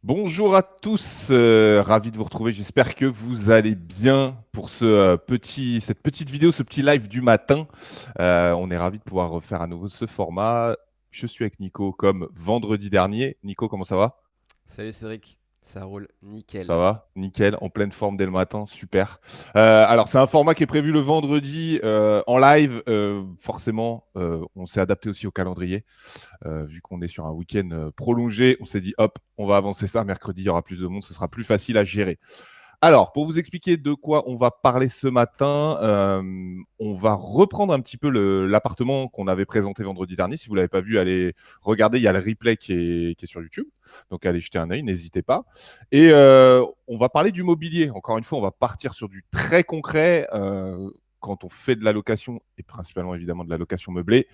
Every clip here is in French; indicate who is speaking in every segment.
Speaker 1: Bonjour à tous, ravi de vous retrouver. J'espère que vous allez bien pour cette petite vidéo, ce petit live du matin. On est ravi de pouvoir refaire à nouveau ce format. Je suis avec Nico comme vendredi dernier. Nico, comment ça va?
Speaker 2: Salut Cédric, ça roule
Speaker 1: Ça
Speaker 2: nickel.
Speaker 1: va, nickel, en pleine forme dès le matin, super. Alors, c'est un format qui est prévu le vendredi en live. Forcément, on s'est adapté aussi au calendrier. Vu qu'on est sur un week-end prolongé, on s'est dit, hop, on va avancer ça. Mercredi, il y aura plus de monde, ce sera plus facile à gérer. Alors, pour vous expliquer de quoi on va parler ce matin, on va reprendre un petit peu l'appartement qu'on avait présenté vendredi dernier. Si vous ne l'avez pas vu, allez regarder, il y a le replay qui est sur YouTube. Donc, allez jeter un œil, n'hésitez pas. Et on va parler du mobilier. Encore une fois, on va partir sur du très concret. Quand on fait de la location, et principalement évidemment de la location meublée,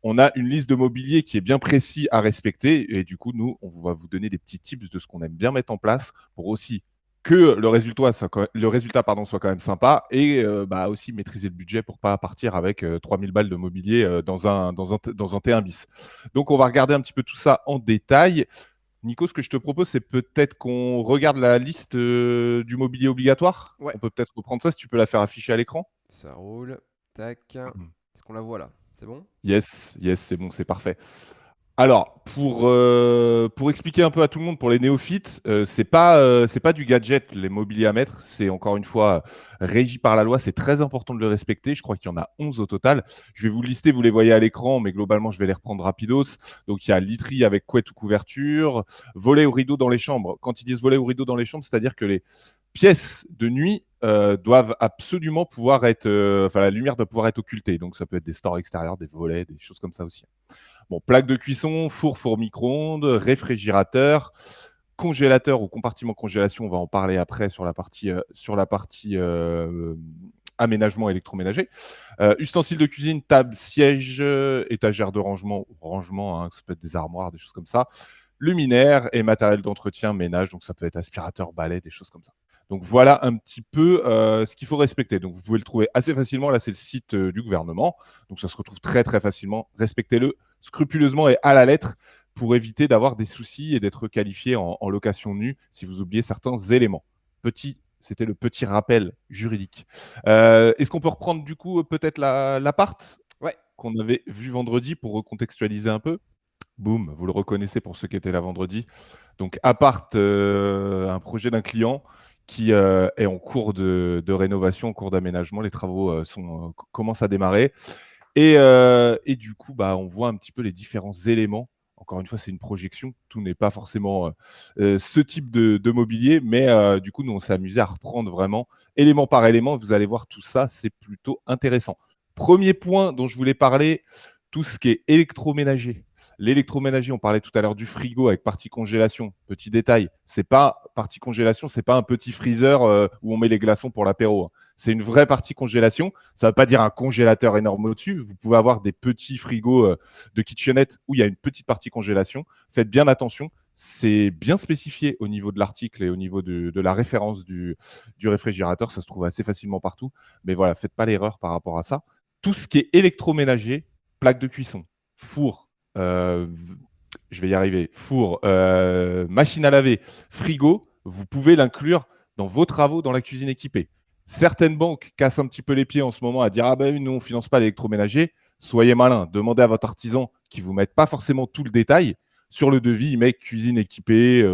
Speaker 1: on a une liste de mobilier qui est bien précis à respecter. Et du coup, nous, on va vous donner des petits tips de ce qu'on aime bien mettre en place pour aussi que le résultat soit quand même sympa et aussi maîtriser le budget pour pas partir avec 3000 balles de mobilier dans un T1 bis. Donc, on va regarder un petit peu tout ça en détail. Nico, ce que je te propose, c'est peut-être qu'on regarde la liste du mobilier obligatoire.
Speaker 2: Ouais,
Speaker 1: On peut peut-être reprendre ça si tu peux la faire afficher à l'écran.
Speaker 2: ça roule. Tac. Est-ce qu'on la voit là? C'est bon?
Speaker 1: Yes, yes, c'est bon, c'est parfait. Alors, pour expliquer un peu à tout le monde, pour les néophytes, c'est pas du gadget, les mobiliers à mettre. C'est encore une fois régi par la loi. C'est très important de le respecter. Je crois qu'il y en a 11 au total. Je vais vous lister, vous les voyez à l'écran, mais globalement, je vais les reprendre rapidos. Donc, il y a literie avec couette ou couverture, volet ou rideau dans les chambres. Quand ils disent volet ou rideau dans les chambres, c'est-à-dire que les pièces de nuit doivent absolument pouvoir être, la lumière doit pouvoir être occultée. Donc, ça peut être des stores extérieurs, des volets, des choses comme ça aussi. Bon, plaque de cuisson, four micro-ondes, réfrigérateur, congélateur ou compartiment congélation, on va en parler après sur la partie aménagement électroménager. Ustensiles de cuisine, table, siège, étagère de rangement, hein, ça peut être des armoires, des choses comme ça. Luminaire et matériel d'entretien, ménage, donc ça peut être aspirateur, balai, des choses comme ça. Donc voilà un petit peu ce qu'il faut respecter. Donc vous pouvez le trouver assez facilement. Là, c'est le site du gouvernement. Donc ça se retrouve très très facilement. Respectez-le scrupuleusement et à la lettre pour éviter d'avoir des soucis et d'être qualifié en location nue si vous oubliez certains éléments. C'était le petit rappel juridique. Est-ce qu'on peut reprendre du coup peut-être l'appart
Speaker 2: Ouais.
Speaker 1: qu'on avait vu vendredi pour recontextualiser un peu? Boum, vous le reconnaissez pour ceux qui étaient là vendredi. Donc, appart, un projet d'un client qui est en cours de rénovation, en cours d'aménagement. Les travaux commencent à démarrer. Et du coup, on voit un petit peu les différents éléments. Encore une fois, c'est une projection. Tout n'est pas forcément ce type de mobilier. Mais du coup, nous, on s'est amusé à reprendre vraiment élément par élément. Vous allez voir tout ça, c'est plutôt intéressant. Premier point dont je voulais parler, tout ce qui est électroménager. L'électroménager, on parlait tout à l'heure du frigo avec partie congélation. Petit détail, c'est pas partie congélation, c'est pas un petit freezer où on met les glaçons pour l'apéro, hein. C'est une vraie partie congélation. Ça ne veut pas dire un congélateur énorme au-dessus. Vous pouvez avoir des petits frigos de kitchenette où il y a une petite partie congélation. Faites bien attention. C'est bien spécifié au niveau de l'article et au niveau de la référence du réfrigérateur. Ça se trouve assez facilement partout. Mais voilà, faites pas l'erreur par rapport à ça. Tout ce qui est électroménager, plaque de cuisson, four, euh, je vais y arriver, four, machine à laver, frigo, vous pouvez l'inclure dans vos travaux dans la cuisine équipée. Certaines banques cassent un petit peu les pieds en ce moment à dire ah ben nous on finance pas l'électroménager. Soyez malin, demandez à votre artisan qui vous mette pas forcément tout le détail sur le devis, il met cuisine équipée,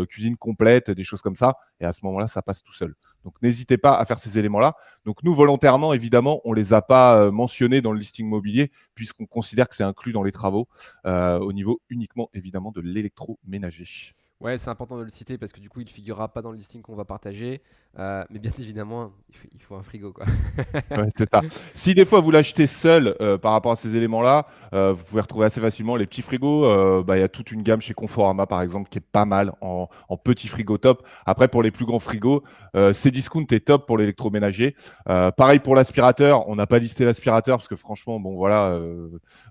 Speaker 1: cuisine complète, des choses comme ça, et à ce moment-là ça passe tout seul. Donc n'hésitez pas à faire ces éléments-là. Donc nous volontairement évidemment on les a pas mentionnés dans le listing mobilier puisqu'on considère que c'est inclus dans les travaux au niveau uniquement évidemment de l'électroménager.
Speaker 2: Ouais, c'est important de le citer parce que du coup, il figurera pas dans le listing qu'on va partager. Mais bien évidemment, il faut un frigo, quoi.
Speaker 1: Ouais, c'est ça. Si des fois vous l'achetez seul par rapport à ces éléments-là, vous pouvez retrouver assez facilement les petits frigos. Il y a toute une gamme chez Conforama par exemple qui est pas mal en petits frigos top. Après pour les plus grands frigos, Cdiscount est top pour l'électroménager. Pareil pour l'aspirateur. On n'a pas listé l'aspirateur parce que franchement, bon voilà,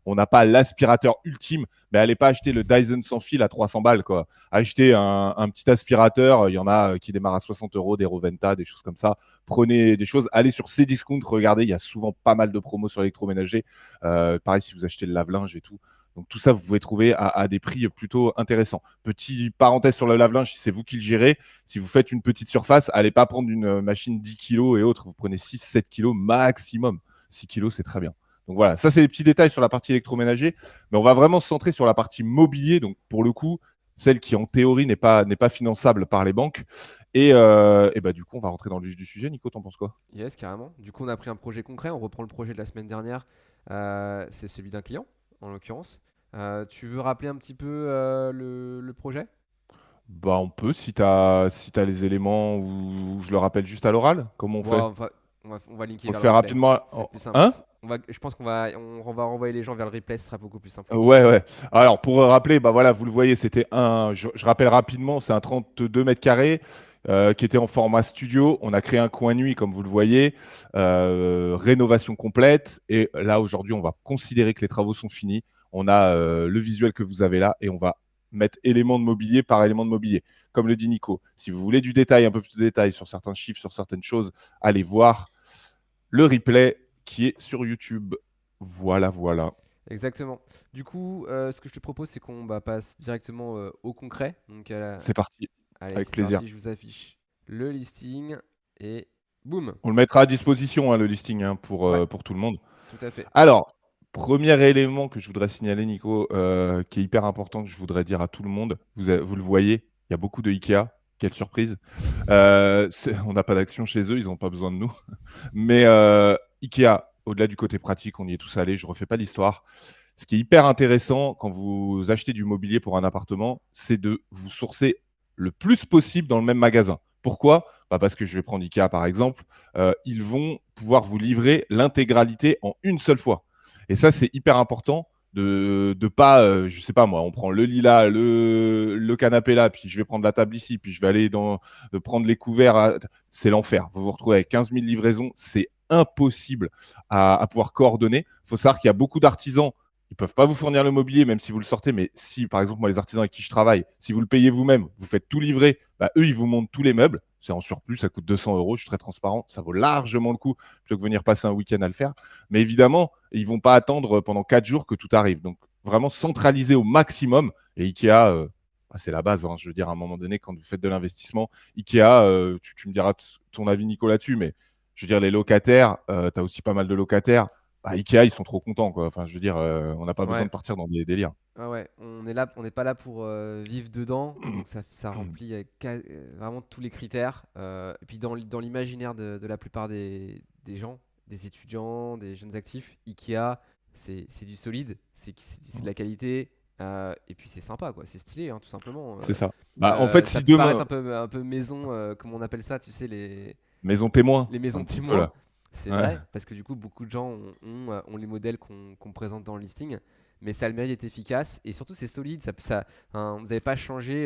Speaker 1: on n'a pas l'aspirateur ultime. Mais allez pas acheter le Dyson sans fil à 300 balles quoi. Achetez un petit aspirateur. Il y en a qui démarrent à 60 euros, des Roventa, des choses comme ça. Prenez des choses, allez sur Cdiscount, regardez, il y a souvent pas mal de promos sur l'électroménager. Pareil si vous achetez le lave-linge et tout. Donc tout ça, vous pouvez trouver à des prix plutôt intéressants. Petit parenthèse sur le lave-linge, si c'est vous qui le gérez, si vous faites une petite surface, allez pas prendre une machine 10 kg et autres, vous prenez 6-7 kg maximum. 6 kg, c'est très bien. Donc voilà, ça c'est les petits détails sur la partie électroménager, mais on va vraiment se centrer sur la partie mobilier, donc pour le coup, celle qui en théorie n'est pas finançable par les banques. Et bah, du coup, on va rentrer dans le vif du sujet. Nico, t'en penses quoi?
Speaker 2: Yes, carrément. Du coup, on a pris un projet concret. On reprend le projet de la semaine dernière. C'est celui d'un client, en l'occurrence. Tu veux rappeler un petit peu le projet?
Speaker 1: Bah, on peut, si t'as les éléments, ou je le rappelle juste à l'oral, comment on
Speaker 2: Bon,
Speaker 1: fait?
Speaker 2: on va linker
Speaker 1: On le
Speaker 2: vers le
Speaker 1: fait
Speaker 2: replay.
Speaker 1: rapidement.
Speaker 2: C'est plus simple.
Speaker 1: Hein?
Speaker 2: Je pense qu'on va renvoyer les gens vers le replay. Ce sera beaucoup plus simple.
Speaker 1: Ouais, ouais. Alors, pour rappeler, bah voilà, vous le voyez, c'était je rappelle rapidement, c'est un 32 mètres carrés qui était en format studio. On a créé un coin nuit, comme vous le voyez, rénovation complète. Et là, aujourd'hui, on va considérer que les travaux sont finis. On a le visuel que vous avez là et on va mettre élément de mobilier par élément de mobilier. Comme le dit Nico, si vous voulez du détail, un peu plus de détail sur certains chiffres, sur certaines choses, allez voir le replay qui est sur YouTube. Voilà, voilà.
Speaker 2: Exactement. Du coup, ce que je te propose, c'est qu'on passe directement au concret. Donc,
Speaker 1: C'est parti,
Speaker 2: allez,
Speaker 1: avec
Speaker 2: c'est
Speaker 1: plaisir.
Speaker 2: parti. Je vous affiche le listing et boum.
Speaker 1: On le mettra à disposition, hein, le listing, hein,
Speaker 2: Ouais,
Speaker 1: pour tout le monde.
Speaker 2: tout à fait.
Speaker 1: Alors, premier élément que je voudrais signaler, Nico, qui est hyper important, que je voudrais dire à tout le monde, vous le voyez, il y a beaucoup de Ikea. Quelle surprise. On n'a pas d'action chez eux, ils n'ont pas besoin de nous. Mais Ikea, au-delà du côté pratique, on y est tous allés, je ne refais pas l'histoire. Ce qui est hyper intéressant quand vous achetez du mobilier pour un appartement, c'est de vous sourcer le plus possible dans le même magasin. Pourquoi? Parce que je vais prendre Ikea par exemple, ils vont pouvoir vous livrer l'intégralité en une seule fois. Et ça, c'est hyper important de pas, je sais pas moi, on prend le lit là, le canapé là, puis je vais prendre la table ici, puis je vais aller de prendre les couverts. C'est l'enfer. Vous vous retrouvez avec 15 000 livraisons, c'est impossible à pouvoir coordonner. Il faut savoir qu'il y a beaucoup d'artisans, ils peuvent pas vous fournir le mobilier, même si vous le sortez. Mais si, par exemple, moi, les artisans avec qui je travaille, si vous le payez vous-même, vous faites tout livrer, eux, ils vous montent tous les meubles. C'est en surplus, ça coûte 200 euros. Je suis très transparent. Ça vaut largement le coup plutôt que venir passer un week-end à le faire. Mais évidemment, ils vont pas attendre pendant 4 jours que tout arrive. Donc, vraiment centraliser au maximum. Et Ikea, c'est la base. Hein. Je veux dire, à un moment donné, quand vous faites de l'investissement, Ikea, tu me diras ton avis, Nico, là-dessus. Mais je veux dire, les locataires, tu as aussi pas mal de locataires. Ikea, ils sont trop contents, quoi. Enfin, je veux dire, on n'a pas besoin
Speaker 2: Ouais.
Speaker 1: de partir dans des délires.
Speaker 2: Ah ouais, on n'est pas là pour vivre dedans, donc ça remplit vraiment tous les critères. Et puis dans l'imaginaire de la plupart des gens, des étudiants, des jeunes actifs, Ikea, c'est du solide, c'est de la qualité, et puis c'est sympa, quoi, c'est stylé, hein, tout simplement.
Speaker 1: C'est ça. En fait,
Speaker 2: Ça
Speaker 1: si
Speaker 2: peut paraître
Speaker 1: demain,
Speaker 2: un peu maison, comme on appelle ça, tu sais,
Speaker 1: maison témoin,
Speaker 2: les maisons
Speaker 1: un petit peu
Speaker 2: témoins.
Speaker 1: là.
Speaker 2: C'est
Speaker 1: Ouais,
Speaker 2: vrai, parce que du coup, beaucoup de gens ont les modèles qu'on présente dans le listing, mais ça a le mérite d'être efficace et surtout c'est solide. Vous n'avez pas changé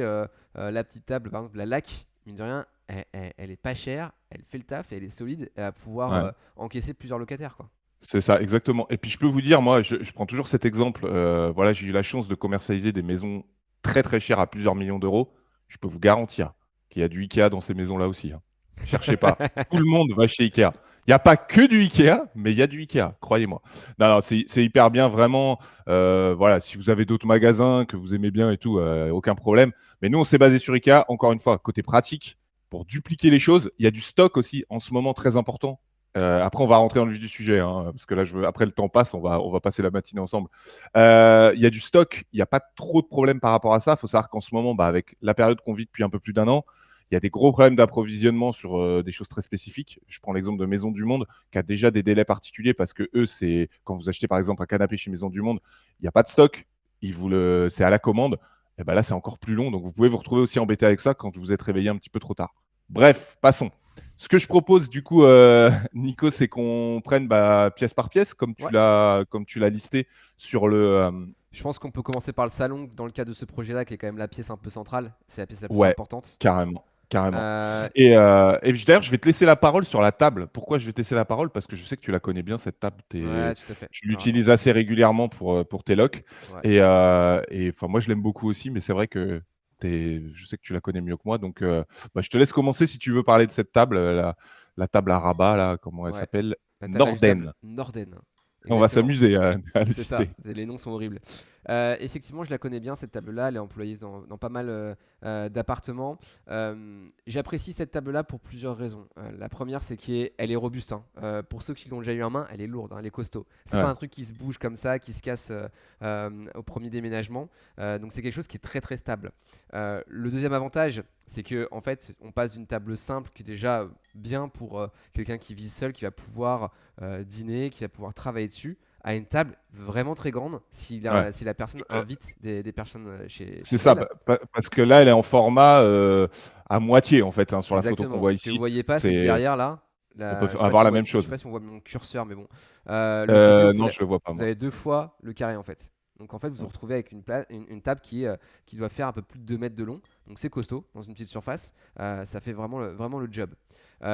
Speaker 2: la petite table, par exemple la laque, mine de rien, elle est pas chère, elle fait le taf et elle est solide, elle va pouvoir
Speaker 1: ouais.
Speaker 2: encaisser plusieurs locataires, quoi.
Speaker 1: C'est ça, exactement. Et puis, je peux vous dire, moi, je prends toujours cet exemple. Voilà, j'ai eu la chance de commercialiser des maisons très, très chères à plusieurs millions d'euros. Je peux vous garantir qu'il y a du Ikea dans ces maisons-là aussi. Hein. Cherchez pas. Tout le monde va chez Ikea. Il n'y a pas que du Ikea, mais il y a du Ikea, croyez-moi. Non, non, c'est hyper bien, vraiment. Voilà, si vous avez d'autres magasins que vous aimez bien et tout, aucun problème. Mais nous, on s'est basé sur Ikea. Encore une fois, côté pratique, pour dupliquer les choses, il y a du stock aussi en ce moment très important. Après, on va rentrer dans le vif du sujet, hein, parce que là, après le temps passe, on va passer la matinée ensemble. Il y a du stock, il n'y a pas trop de problèmes par rapport à ça. Il faut savoir qu'en ce moment, avec la période qu'on vit depuis un peu plus d'un an, il y a des gros problèmes d'approvisionnement sur des choses très spécifiques. Je prends l'exemple de Maison du Monde, qui a déjà des délais particuliers parce que eux, c'est quand vous achetez par exemple un canapé chez Maison du Monde, il n'y a pas de stock, c'est à la commande. Et ben là, c'est encore plus long, donc vous pouvez vous retrouver aussi embêté avec ça quand vous êtes réveillé un petit peu trop tard. Bref, passons. Ce que je propose du coup, Nico, c'est qu'on prenne pièce par pièce,
Speaker 2: Ouais.
Speaker 1: comme tu l'as listé sur le.
Speaker 2: Je pense qu'on peut commencer par le salon dans le cas de ce projet-là, qui est quand même la pièce un peu centrale. C'est la pièce la plus
Speaker 1: Ouais,
Speaker 2: importante.
Speaker 1: carrément, carrément.
Speaker 2: Euh,
Speaker 1: Et d'ailleurs, je vais te laisser la parole sur la table. Pourquoi je vais te laisser la parole? Parce que je sais que tu la connais bien cette table.
Speaker 2: ouais, tout à fait.
Speaker 1: Tu
Speaker 2: Alors attends.
Speaker 1: l'utilises assez régulièrement pour tes locs.
Speaker 2: Ouais.
Speaker 1: Et enfin, moi, je l'aime beaucoup aussi, mais c'est vrai que je sais que tu la connais mieux que moi. Donc, je te laisse commencer si tu veux parler de cette table, la table à rabat, là, comment elle
Speaker 2: Ouais.
Speaker 1: s'appelle?
Speaker 2: La table ajustable
Speaker 1: Norden.
Speaker 2: Norden.
Speaker 1: On va
Speaker 2: Exactement.
Speaker 1: s'amuser à le
Speaker 2: C'est ça.
Speaker 1: citer.
Speaker 2: Les noms sont horribles. Effectivement, je la connais bien cette table-là. Elle est employée dans pas mal d'appartements. J'apprécie cette table-là pour plusieurs raisons. La première, c'est qu'elle est robuste, hein. Pour ceux qui l'ont déjà eu en main, elle est lourde, hein, elle est costaud. C'est pas
Speaker 1: Ouais.
Speaker 2: un truc qui se bouge comme ça, qui se casse au premier déménagement. Donc c'est quelque chose qui est très très stable. Le deuxième avantage, c'est que en fait, on passe d'une table simple qui est déjà bien pour quelqu'un qui vit seul, qui va pouvoir dîner, qui va pouvoir travailler dessus, à une table vraiment très grande
Speaker 1: Ouais.
Speaker 2: si la personne invite des personnes
Speaker 1: C'est
Speaker 2: chez
Speaker 1: ça,
Speaker 2: elle.
Speaker 1: parce que là, elle est en format à moitié, en fait, hein, sur la photo qu'on
Speaker 2: Exactement.
Speaker 1: voit
Speaker 2: Ce que vous
Speaker 1: ici.
Speaker 2: voyez pas, c'est que
Speaker 1: C'est,
Speaker 2: derrière là,
Speaker 1: on peut
Speaker 2: je sais pas
Speaker 1: avoir
Speaker 2: si
Speaker 1: la même
Speaker 2: je sais
Speaker 1: chose.
Speaker 2: pas si on voit mon curseur, mais bon, le côté où
Speaker 1: Non, je le vois pas,
Speaker 2: vous
Speaker 1: moi.
Speaker 2: avez deux fois le carré en fait. Donc en fait, vous vous retrouvez avec une table qui doit faire un peu plus de 2 mètres de long. Donc c'est costaud dans une petite surface. Ça fait vraiment le job. Et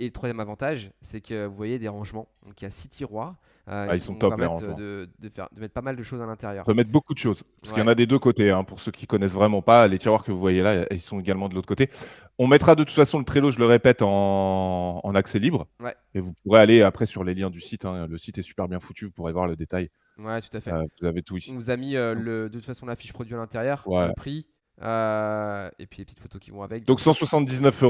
Speaker 2: le troisième avantage, c'est que vous voyez des rangements. Donc il y a 6 tiroirs
Speaker 1: Ah, ils
Speaker 2: qui
Speaker 1: sont
Speaker 2: vont vous
Speaker 1: top, les
Speaker 2: permettre
Speaker 1: rangements.
Speaker 2: de mettre pas mal de choses à
Speaker 1: On
Speaker 2: l'intérieur.
Speaker 1: peut mettre beaucoup de choses, parce qu'il y en
Speaker 2: Ouais,
Speaker 1: a des deux côtés, hein, pour ceux qui connaissent vraiment pas. Les tiroirs que vous voyez là, ils sont également de l'autre côté. On mettra de toute façon le Trello, je le répète, en accès libre.
Speaker 2: ouais,
Speaker 1: Et vous pourrez aller après sur les liens du site, hein. Le site est super bien foutu, vous pourrez voir le détail.
Speaker 2: ouais, tout à fait.
Speaker 1: Vous avez tout
Speaker 2: On
Speaker 1: ici.
Speaker 2: vous a mis
Speaker 1: Donc,
Speaker 2: de toute façon la fiche produit à l'intérieur,
Speaker 1: ouais.
Speaker 2: le prix, et puis les petites photos qui vont avec, bien
Speaker 1: Donc
Speaker 2: sûr.
Speaker 1: 179 €,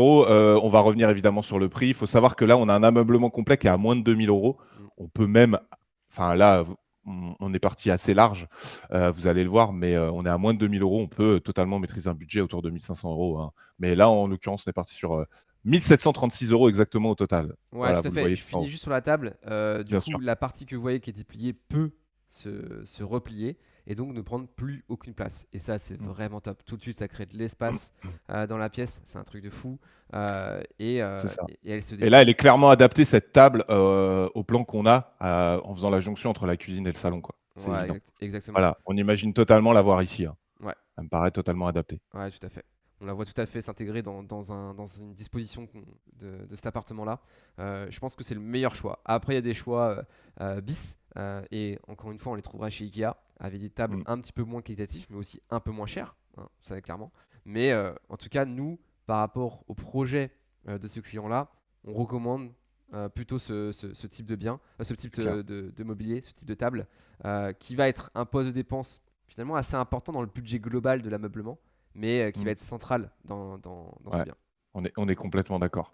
Speaker 1: on va revenir évidemment sur le prix. Il faut savoir que là, on a un ameublement complet qui est à moins de 2 000 €.
Speaker 2: Mm.
Speaker 1: On peut même, enfin là, on est parti assez large, vous allez le voir, mais on est à moins de 2 000 €. On peut totalement maîtriser un budget autour de 1 500 €, hein. Mais là, en l'occurrence, on est parti sur 1 736 € exactement au total.
Speaker 2: Ouais,
Speaker 1: Voilà,
Speaker 2: tout à
Speaker 1: vous le
Speaker 2: fait.
Speaker 1: voyez
Speaker 2: Je
Speaker 1: tout en
Speaker 2: finis
Speaker 1: haut.
Speaker 2: juste sur la table. Du
Speaker 1: Bien
Speaker 2: coup,
Speaker 1: sûr.
Speaker 2: la partie que vous voyez qui est dépliée peut se replier et donc ne prendre plus aucune place. Et ça, c'est
Speaker 1: Mmh.
Speaker 2: vraiment top. Tout de suite, ça crée de l'espace dans la pièce. C'est un truc de fou.
Speaker 1: C'est ça.
Speaker 2: Et elle se
Speaker 1: Et là,
Speaker 2: déplie.
Speaker 1: elle est clairement adaptée, cette table, au plan qu'on a, en faisant la jonction entre la cuisine et le salon, quoi. C'est
Speaker 2: Ouais,
Speaker 1: évident.
Speaker 2: exactement.
Speaker 1: Voilà, on imagine totalement l'avoir ici, hein.
Speaker 2: Ouais.
Speaker 1: Ça me paraît totalement adapté.
Speaker 2: Ouais, tout à fait. On la voit tout à fait s'intégrer dans une disposition de cet appartement-là. Je pense que c'est le meilleur choix. Après, il y a des choix bis. Et encore une fois, on les trouvera chez Ikea avec des tables
Speaker 1: Mmh.
Speaker 2: un petit peu moins qualitatives, mais aussi un peu moins chères, hein, ça clairement. Mais en tout cas, nous, par rapport au projet de ce client-là, on recommande plutôt ce type de bien, ce type
Speaker 1: C'est clair.
Speaker 2: de mobilier, ce type de table, qui va être un poste de dépense finalement assez important dans le budget global de l'ameublement, mais qui va
Speaker 1: Mmh.
Speaker 2: être central dans ce
Speaker 1: Ouais,
Speaker 2: bien.
Speaker 1: on est complètement d'accord.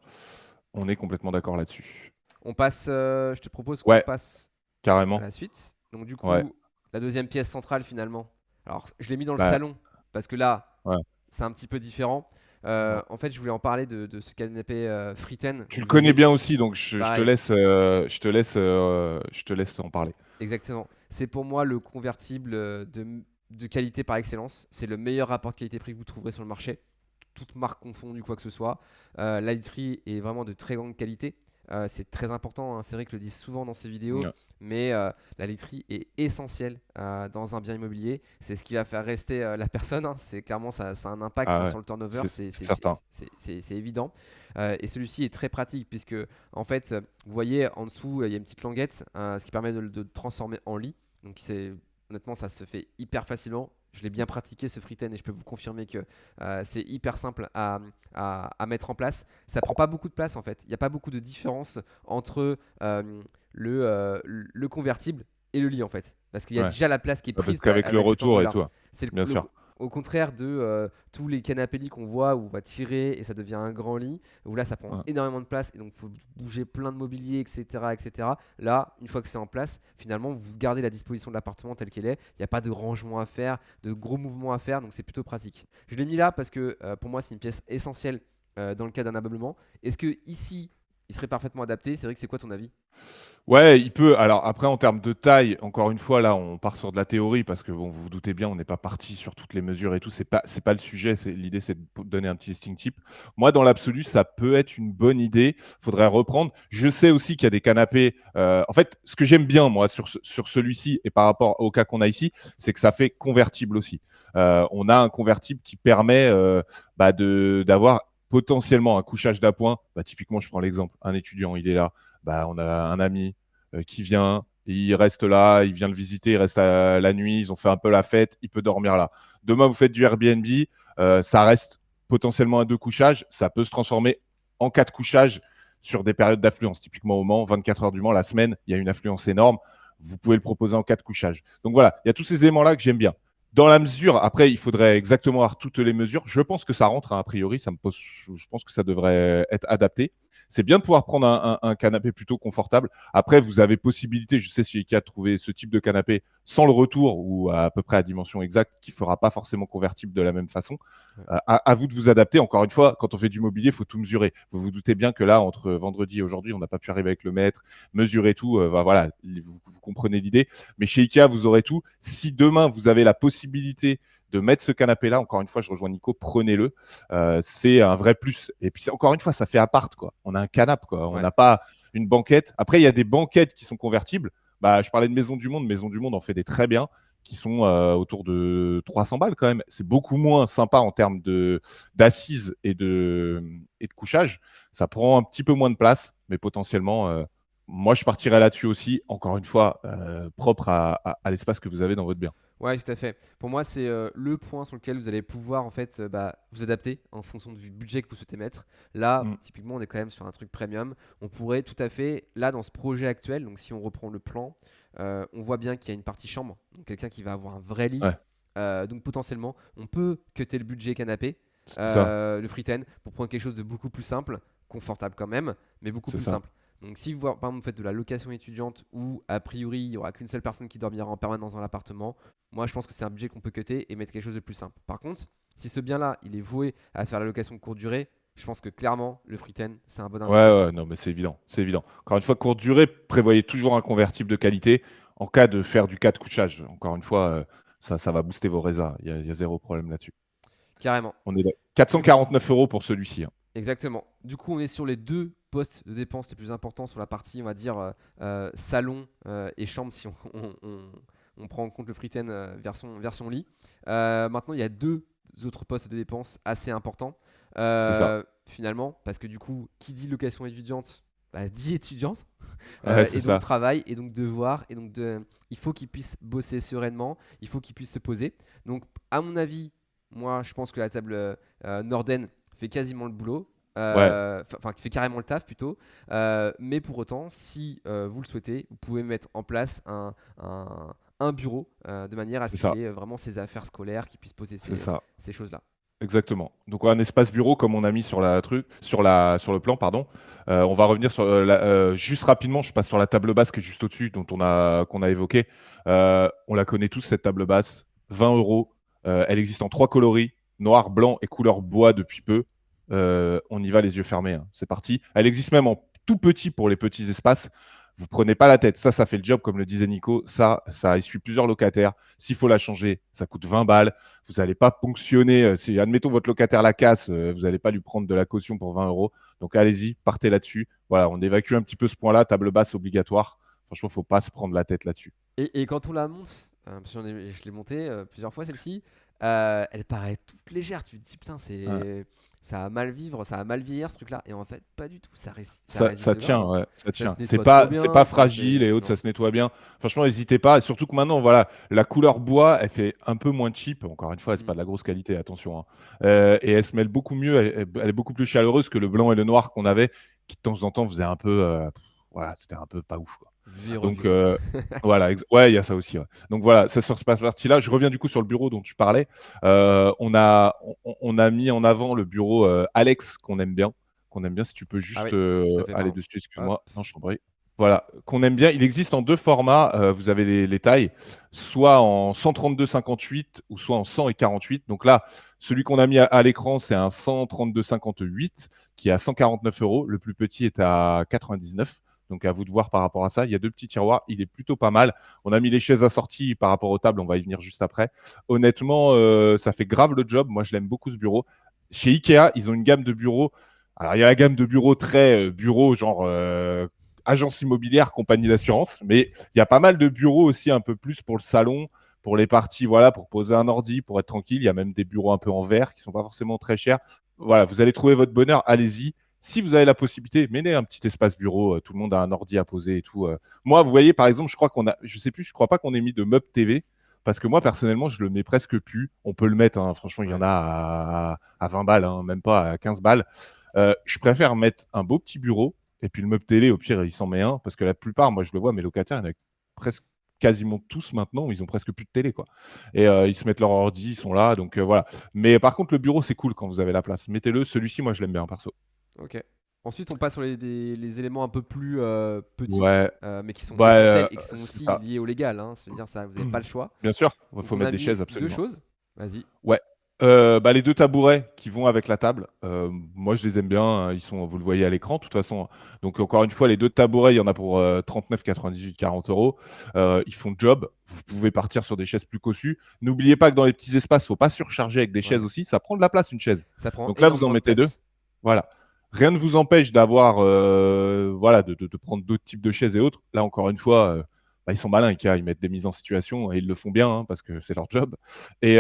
Speaker 1: On est complètement d'accord là-dessus.
Speaker 2: On passe, je te propose qu'on
Speaker 1: Ouais,
Speaker 2: passe à
Speaker 1: carrément.
Speaker 2: la suite. Donc du
Speaker 1: Ouais.
Speaker 2: coup, la deuxième pièce centrale finalement. Alors, je l'ai mis dans le
Speaker 1: Bah,
Speaker 2: salon parce que là,
Speaker 1: ouais.
Speaker 2: c'est un petit peu différent.
Speaker 1: Ouais.
Speaker 2: En fait, je voulais en parler de ce canapé Fritten
Speaker 1: Tu
Speaker 2: où
Speaker 1: le
Speaker 2: vous
Speaker 1: connais
Speaker 2: avez,
Speaker 1: bien aussi, donc je te
Speaker 2: pareil,
Speaker 1: laisse, je te laisse en parler.
Speaker 2: exactement. C'est pour moi le convertible de qualité par excellence. C'est le meilleur rapport qualité-prix que vous trouverez sur le marché. Toute marque confondue, quoi que ce soit. La literie est vraiment de très grande qualité. C'est très important, hein. C'est vrai que je le dis souvent dans ces vidéos,
Speaker 1: Ouais.
Speaker 2: mais la literie est essentielle dans un bien immobilier. C'est ce qui va faire rester la personne, hein. C'est clairement ça a un impact
Speaker 1: Ah ouais,
Speaker 2: sur le turnover,
Speaker 1: c'est certain.
Speaker 2: c'est évident. Et celui-ci est très pratique puisque en fait, vous voyez en dessous, il y a une petite languette, ce qui permet de le transformer en lit. Donc honnêtement, ça se fait hyper facilement. Je l'ai bien pratiqué ce Fritten et je peux vous confirmer que c'est hyper simple à mettre en place. Ça prend pas beaucoup de place en fait. Il n'y a pas beaucoup de différence entre le convertible et le lit en fait. Parce qu'il y a
Speaker 1: Ouais.
Speaker 2: déjà la place qui est
Speaker 1: Bah, parce
Speaker 2: prise
Speaker 1: qu'avec le
Speaker 2: avec cet
Speaker 1: retour et
Speaker 2: angle-là.
Speaker 1: tout,
Speaker 2: C'est
Speaker 1: bien sûr.
Speaker 2: au contraire de tous les canapés lits qu'on voit où on va tirer et ça devient un grand lit, où là ça prend
Speaker 1: Ouais.
Speaker 2: énormément de place et donc il faut bouger plein de mobilier, etc., etc. Là, une fois que c'est en place, finalement vous gardez la disposition de l'appartement telle qu'elle est. Il n'y a pas de rangement à faire, de gros mouvements à faire, donc c'est plutôt pratique. Je l'ai mis là parce que pour moi c'est une pièce essentielle dans le cas d'un ameublement. Est-ce que ici il serait parfaitement adapté? C'est vrai que c'est quoi ton avis?
Speaker 1: Ouais, il peut. Alors après, en termes de taille, encore une fois, là, on part sur de la théorie parce que bon, vous vous doutez bien, on n'est pas parti sur toutes les mesures et tout. C'est pas le sujet. L'idée, c'est de donner un petit listing type. Moi, dans l'absolu, ça peut être une bonne idée. Faudrait reprendre. Je sais aussi qu'il y a des canapés. En fait, ce que j'aime bien, moi, sur celui-ci et par rapport au cas qu'on a ici, c'est que ça fait convertible aussi. On a un convertible qui permet d'avoir potentiellement un couchage d'appoint. Bah, typiquement, je prends l'exemple. Un étudiant, il est là. Bah, on a un ami qui vient, il reste là, il vient le visiter, il reste la nuit, ils ont fait un peu la fête, il peut dormir là. Demain, vous faites du Airbnb, ça reste potentiellement à 2 couchages, ça peut se transformer en 4 couchages sur des périodes d'affluence. Typiquement au Mans, 24 heures du Mans, la semaine, il y a une affluence énorme. vous pouvez le proposer en cas de couchage. Donc voilà, il y a tous ces éléments-là que j'aime bien. Dans la mesure, après, il faudrait exactement avoir toutes les mesures. Je pense que ça rentre, hein, a priori. Je pense que ça devrait être adapté. C'est bien de pouvoir prendre un canapé plutôt confortable. Après, vous avez possibilité, je sais chez Ikea, de trouver ce type de canapé sans le retour ou à peu près à dimension exacte, qui ne fera pas forcément convertible de la même façon.
Speaker 2: Ouais.
Speaker 1: À vous de vous adapter. Encore une fois, quand on fait du mobilier, il faut tout mesurer. Vous vous doutez bien que là, entre vendredi et aujourd'hui, on n'a pas pu arriver avec le mètre, mesurer tout. Voilà, vous comprenez l'idée. Mais chez Ikea, vous aurez tout. Si demain, vous avez la possibilité de mettre ce canapé-là, encore une fois, je rejoins Nico, prenez-le. C'est un vrai plus. Et puis, encore une fois, ça fait appart, quoi. On a un canapé, quoi. On
Speaker 2: Ouais.
Speaker 1: n'a pas une banquette. Après, il y a des banquettes qui sont convertibles. Bah, je parlais de Maison du Monde. Maison du Monde en fait des très bien, qui sont autour de 300 balles quand même. C'est beaucoup moins sympa en termes d'assises et de couchage. Ça prend un petit peu moins de place, mais potentiellement, moi, je partirais là-dessus aussi. Encore une fois, propre à l'espace que vous avez dans votre bien.
Speaker 2: Ouais, tout à fait. Pour moi, c'est le point sur lequel vous allez pouvoir en fait vous adapter en fonction du budget que vous souhaitez mettre. Là,
Speaker 1: Mm.
Speaker 2: typiquement, on est quand même sur un truc premium. On pourrait tout à fait, là, dans ce projet actuel, donc si on reprend le plan, on voit bien qu'il y a une partie chambre, donc quelqu'un qui va avoir un vrai lit.
Speaker 1: Ouais,
Speaker 2: Donc potentiellement, on peut cutter le budget canapé,
Speaker 1: c'est ça.
Speaker 2: le fritten, pour prendre quelque chose de beaucoup plus simple, confortable quand même, mais beaucoup
Speaker 1: C'est
Speaker 2: plus
Speaker 1: ça.
Speaker 2: simple. Donc si vous, par exemple, vous faites de la location étudiante où a priori il n'y aura qu'une seule personne qui dormira en permanence dans l'appartement, moi je pense que c'est un budget qu'on peut cutter et mettre quelque chose de plus simple. Par contre, si ce bien-là il est voué à faire la location de courte durée, je pense que clairement le fritten c'est un bon
Speaker 1: Ouais,
Speaker 2: investissement.
Speaker 1: ouais, non, mais c'est évident. C'est évident. Encore une fois, courte durée, prévoyez toujours un convertible de qualité en cas de faire du cas de couchage. Encore une fois, ça va booster vos résas. Il y a zéro problème là-dessus.
Speaker 2: Carrément.
Speaker 1: On est là.
Speaker 2: Du coup,
Speaker 1: 449 euros pour celui-ci, hein.
Speaker 2: exactement. Du coup, on est sur les deux postes de dépenses les plus importants sur la partie, on va dire, salon et chambre si on prend en compte le fritten version lit. Maintenant, il y a deux autres postes de dépenses assez importants
Speaker 1: C'est ça.
Speaker 2: finalement, parce que du coup, qui dit location étudiante, bah, dit étudiante,
Speaker 1: Ouais, c'est
Speaker 2: et donc
Speaker 1: ça.
Speaker 2: travail, et donc devoir, et donc il faut qu'ils puissent bosser sereinement, il faut qu'ils puissent se poser. Donc, à mon avis, moi, je pense que la table Norden fait quasiment le boulot.
Speaker 1: Ouais,
Speaker 2: Enfin, qui fait carrément le taf plutôt. Mais pour autant, si vous le souhaitez, vous pouvez mettre en place un bureau de manière à ce
Speaker 1: c'est
Speaker 2: qu'il
Speaker 1: ça.
Speaker 2: ait vraiment ses affaires scolaires, qu'il puisse poser
Speaker 1: C'est ça.
Speaker 2: ces choses-là.
Speaker 1: Exactement. Donc un espace bureau comme on a mis sur sur le plan, pardon. On va revenir sur juste rapidement. Je passe sur la table basse qui est juste au-dessus, qu'on a évoqué. On la connaît tous cette table basse, 20 euros. Elle existe en trois coloris, noir, blanc et couleur bois depuis peu. On y va les yeux fermés, hein. C'est parti. Elle existe même en tout petit pour les petits espaces. Vous prenez pas la tête. Ça fait le job, comme le disait Nico. Ça essuie plusieurs locataires. S'il faut la changer, ça coûte 20 balles. Vous n'allez pas ponctionner. Si, admettons, votre locataire la casse, vous n'allez pas lui prendre de la caution pour 20 euros. Donc, allez-y, partez là-dessus. Voilà, on évacue un petit peu ce point-là. Table basse obligatoire. Franchement, il ne faut pas se prendre la tête là-dessus.
Speaker 2: Et quand on la monte, parce que je l'ai montée plusieurs fois celle-ci, elle paraît toute légère. Tu te dis, putain,
Speaker 1: Ouais.
Speaker 2: ça va mal vivre, ça va mal vieillir ce truc-là. Et en fait, pas du tout. Ça
Speaker 1: Ça
Speaker 2: résiste
Speaker 1: tient,
Speaker 2: grave, hein.
Speaker 1: ouais, ça
Speaker 2: Ça se
Speaker 1: tient.
Speaker 2: nettoie trop
Speaker 1: C'est
Speaker 2: bien.
Speaker 1: pas
Speaker 2: Enfin,
Speaker 1: fragile et autres, ça
Speaker 2: non.
Speaker 1: se nettoie bien. Franchement, n'hésitez pas. Et surtout que maintenant, voilà, la couleur bois, elle fait un peu moins cheap. Encore une fois, c'est
Speaker 2: Mm.
Speaker 1: pas de la grosse qualité, attention, hein. Et elle se mêle beaucoup mieux. Elle est beaucoup plus chaleureuse que le blanc et le noir qu'on avait, qui de temps en temps faisait un peu, voilà, c'était un peu pas ouf, quoi.
Speaker 2: Vu et
Speaker 1: Donc
Speaker 2: revu, quoi.
Speaker 1: voilà, ouais, il y a ça aussi, ouais. Donc voilà, ça sur cette partie-là. Je reviens du coup sur le bureau dont tu parlais. On a mis en avant le bureau Alex qu'on aime bien. Si tu peux
Speaker 2: Ah
Speaker 1: juste
Speaker 2: oui, tout à fait,
Speaker 1: aller
Speaker 2: pardon.
Speaker 1: dessus,
Speaker 2: Hop.
Speaker 1: excuse-moi. Non, je t'en prie. Voilà, qu'on aime bien. Il existe en deux formats. Vous avez les tailles, soit en 132-58 ou soit en 100 et 48. Donc là, celui qu'on a mis à l'écran, c'est un 132-58 qui est à 149 euros. Le plus petit est à 99. Donc à vous de voir par rapport à ça. Il y a deux petits tiroirs, il est plutôt pas mal. On a mis les chaises assorties par rapport aux tables, on va y venir juste après. Honnêtement, ça fait grave le job. Moi, je l'aime beaucoup ce bureau. Chez Ikea, ils ont une gamme de bureaux. Alors, il y a la gamme de bureaux très bureau, genre agence immobilière, compagnie d'assurance, mais il y a pas mal de bureaux aussi un peu plus pour le salon, pour les parties, voilà, pour poser un ordi, pour être tranquille. Il y a même des bureaux un peu en verre qui sont pas forcément très chers. Voilà, vous allez trouver votre bonheur, allez-y. Si vous avez la possibilité, menez un petit espace bureau, tout le monde a un ordi à poser et tout. Moi, vous voyez, par exemple, je crois qu'on a, je sais plus, je crois pas qu'on ait mis de meuble TV. Parce que moi, personnellement, je le mets presque plus. On peut le mettre, hein, franchement, il y
Speaker 2: Ouais.
Speaker 1: en a à 20 balles, hein, même pas à 15 balles. Je préfère mettre un beau petit bureau et puis le meuble télé, au pire, il s'en met un. Parce que la plupart, moi, je le vois, mes locataires, il y en a presque quasiment tous maintenant, ils ont presque plus de télé, quoi. Et ils se mettent leur ordi, ils sont là, donc voilà. Mais par contre, le bureau, c'est cool quand vous avez la place. Mettez-le. Celui-ci, moi, je l'aime bien, perso.
Speaker 2: Ok. Ensuite, on passe sur les éléments un peu plus petits,
Speaker 1: Ouais,
Speaker 2: mais qui sont
Speaker 1: bah,
Speaker 2: essentiels et qui sont
Speaker 1: c'est
Speaker 2: aussi
Speaker 1: ça.
Speaker 2: liés au légal, hein. C'est-à-dire ça, vous n'avez pas le choix.
Speaker 1: Bien sûr, il
Speaker 2: Donc
Speaker 1: faut
Speaker 2: on
Speaker 1: mettre
Speaker 2: a
Speaker 1: des
Speaker 2: mis
Speaker 1: chaises,
Speaker 2: deux
Speaker 1: absolument.
Speaker 2: choses. Vas-y.
Speaker 1: Ouais. Bah, les 2 tabourets qui vont avec la table, moi je les aime bien, hein, vous le voyez à l'écran de toute façon. Donc encore une fois, les 2 tabourets, il y en a pour 39,98, 40 €. Ils font le job. Vous pouvez partir sur des chaises plus cossues. N'oubliez pas que dans les petits espaces, faut pas surcharger avec des chaises
Speaker 2: Ouais.
Speaker 1: aussi. Ça prend de la place une chaise.
Speaker 2: Ça prend
Speaker 1: Donc là, vous en
Speaker 2: énormément de
Speaker 1: mettez 2.
Speaker 2: place.
Speaker 1: Voilà. Rien ne vous empêche d'avoir, voilà, de prendre d'autres types de chaises et autres. Là, encore une fois, bah, ils sont malins, IKEA, ils mettent des mises en situation et ils le font bien, hein, parce que c'est leur job. Et,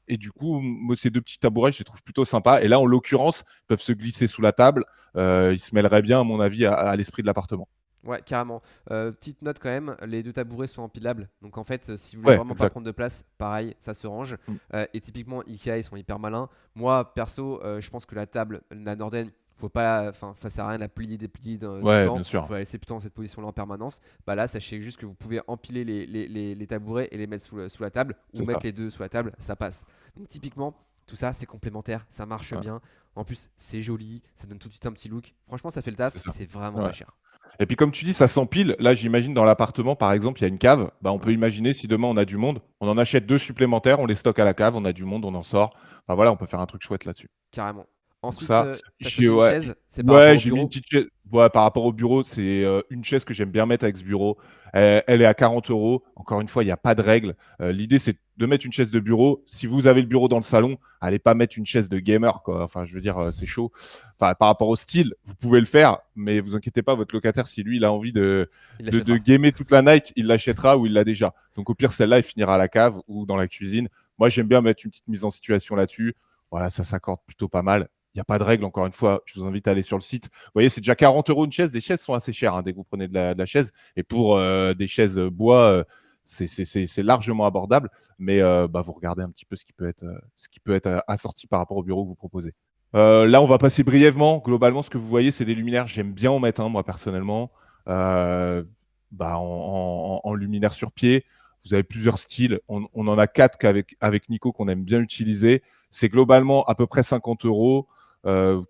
Speaker 1: et du coup, moi, ces 2 petits tabourets, je les trouve plutôt sympas. Et là, en l'occurrence, ils peuvent se glisser sous la table. Ils se mêleraient bien, à mon avis, à l'esprit de l'appartement.
Speaker 2: Ouais, carrément. Petite note quand même, les deux tabourets sont empilables. Donc en fait, si vous voulez
Speaker 1: Ouais,
Speaker 2: vraiment pas
Speaker 1: exact.
Speaker 2: prendre de place, pareil, ça se range.
Speaker 1: Mm.
Speaker 2: Et typiquement, Ikea, ils sont hyper malins. Moi, perso, je pense que la table, la Norden, faut pas, enfin, ça sert à rien de la plier, déplier tout le
Speaker 1: Ouais,
Speaker 2: temps.
Speaker 1: bien sûr.
Speaker 2: Faut la laisser plutôt dans cette position-là en permanence. Bah là, sachez juste que vous pouvez empiler les tabourets et les mettre sous la table ou
Speaker 1: C'est ça.
Speaker 2: mettre les deux sous la table, ça passe. Donc typiquement, tout ça, c'est complémentaire, ça marche
Speaker 1: Ouais,
Speaker 2: bien. En plus, c'est joli, ça donne tout de suite un petit look. Franchement, ça fait le taf
Speaker 1: c'est
Speaker 2: et
Speaker 1: ça.
Speaker 2: c'est vraiment
Speaker 1: Ouais.
Speaker 2: pas cher.
Speaker 1: Et puis comme tu dis, ça s'empile. Là, j'imagine dans l'appartement, par exemple, il y a une cave. Bah, on peut
Speaker 2: Ouais,
Speaker 1: imaginer si demain on a du monde, on en achète 2 supplémentaires, on les stocke à la cave, on a du monde, on en sort. Enfin voilà, on peut faire un truc chouette là-dessus.
Speaker 2: carrément.
Speaker 1: Donc
Speaker 2: Ensuite,
Speaker 1: ça,
Speaker 2: tu as choisi une
Speaker 1: ouais,
Speaker 2: chaise, c'est par rapport
Speaker 1: ouais,
Speaker 2: au
Speaker 1: j'ai mis une
Speaker 2: bureau.
Speaker 1: petite chaise. Ouais, par rapport au bureau, c'est une chaise que j'aime bien mettre avec ce bureau. Elle est à 40 €. Encore une fois, il n'y a pas de règle. L'idée, c'est de mettre une chaise de bureau. Si vous avez le bureau dans le salon, allez pas mettre une chaise de gamer, quoi. Enfin, je veux dire, c'est chaud. Enfin, par rapport au style, vous pouvez le faire, mais vous inquiétez pas, votre locataire, si lui, il a envie
Speaker 2: Il
Speaker 1: de
Speaker 2: l'achètera.
Speaker 1: gamer toute la night, il l'achètera ou il l'a déjà. Donc, au pire, celle-là, elle finira à la cave ou dans la cuisine. Moi, j'aime bien mettre une petite mise en situation là-dessus. Voilà, ça s'accorde plutôt pas mal. Il n'y a pas de règle, encore une fois, je vous invite à aller sur le site. Vous voyez, c'est déjà 40 € une chaise. Les chaises sont assez chères, hein, dès que vous prenez de la chaise. Et pour des chaises bois, c'est largement abordable. Mais bah, vous regardez un petit peu ce qui peut être assorti par rapport au bureau que vous proposez. Là, on va passer brièvement. Globalement, ce que vous voyez, c'est des luminaires. J'aime bien en mettre un, moi, personnellement. Euh, bah, en luminaire sur pied. Vous avez plusieurs styles. On en a 4 avec Nico qu'on aime bien utiliser. C'est globalement à peu près 50 €,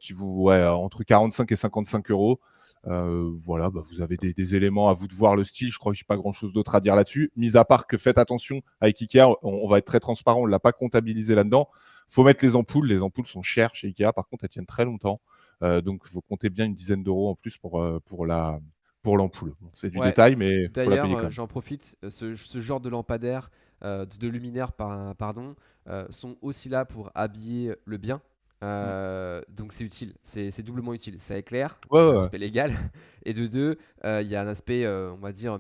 Speaker 1: qui vous, ouais, entre 45 et 55 €. Voilà, bah, vous avez des éléments à vous de voir le style. Je crois que je n'ai pas grand-chose d'autre à dire là-dessus. Mis à part que faites attention avec Ikea, on va être très transparent, on ne l'a pas comptabilisé là-dedans. Il faut mettre les ampoules. Les ampoules sont chères chez Ikea, par contre, elles tiennent très longtemps. Donc, il faut compter bien une dizaine d'euros en plus pour l'ampoule. Bon, c'est du
Speaker 2: Ouais,
Speaker 1: détail, mais il faut la
Speaker 2: d'ailleurs,
Speaker 1: payer quand même.
Speaker 2: j'en profite, ce genre de lampadaires, de luminaires, pardon, sont aussi là pour habiller le bien.
Speaker 1: Mm.
Speaker 2: Donc c'est utile, c'est doublement utile. Ça éclaire,
Speaker 1: Ouais,
Speaker 2: il y a
Speaker 1: ouais,
Speaker 2: un
Speaker 1: ouais.
Speaker 2: aspect légal, et de deux, il y a un aspect, on va dire,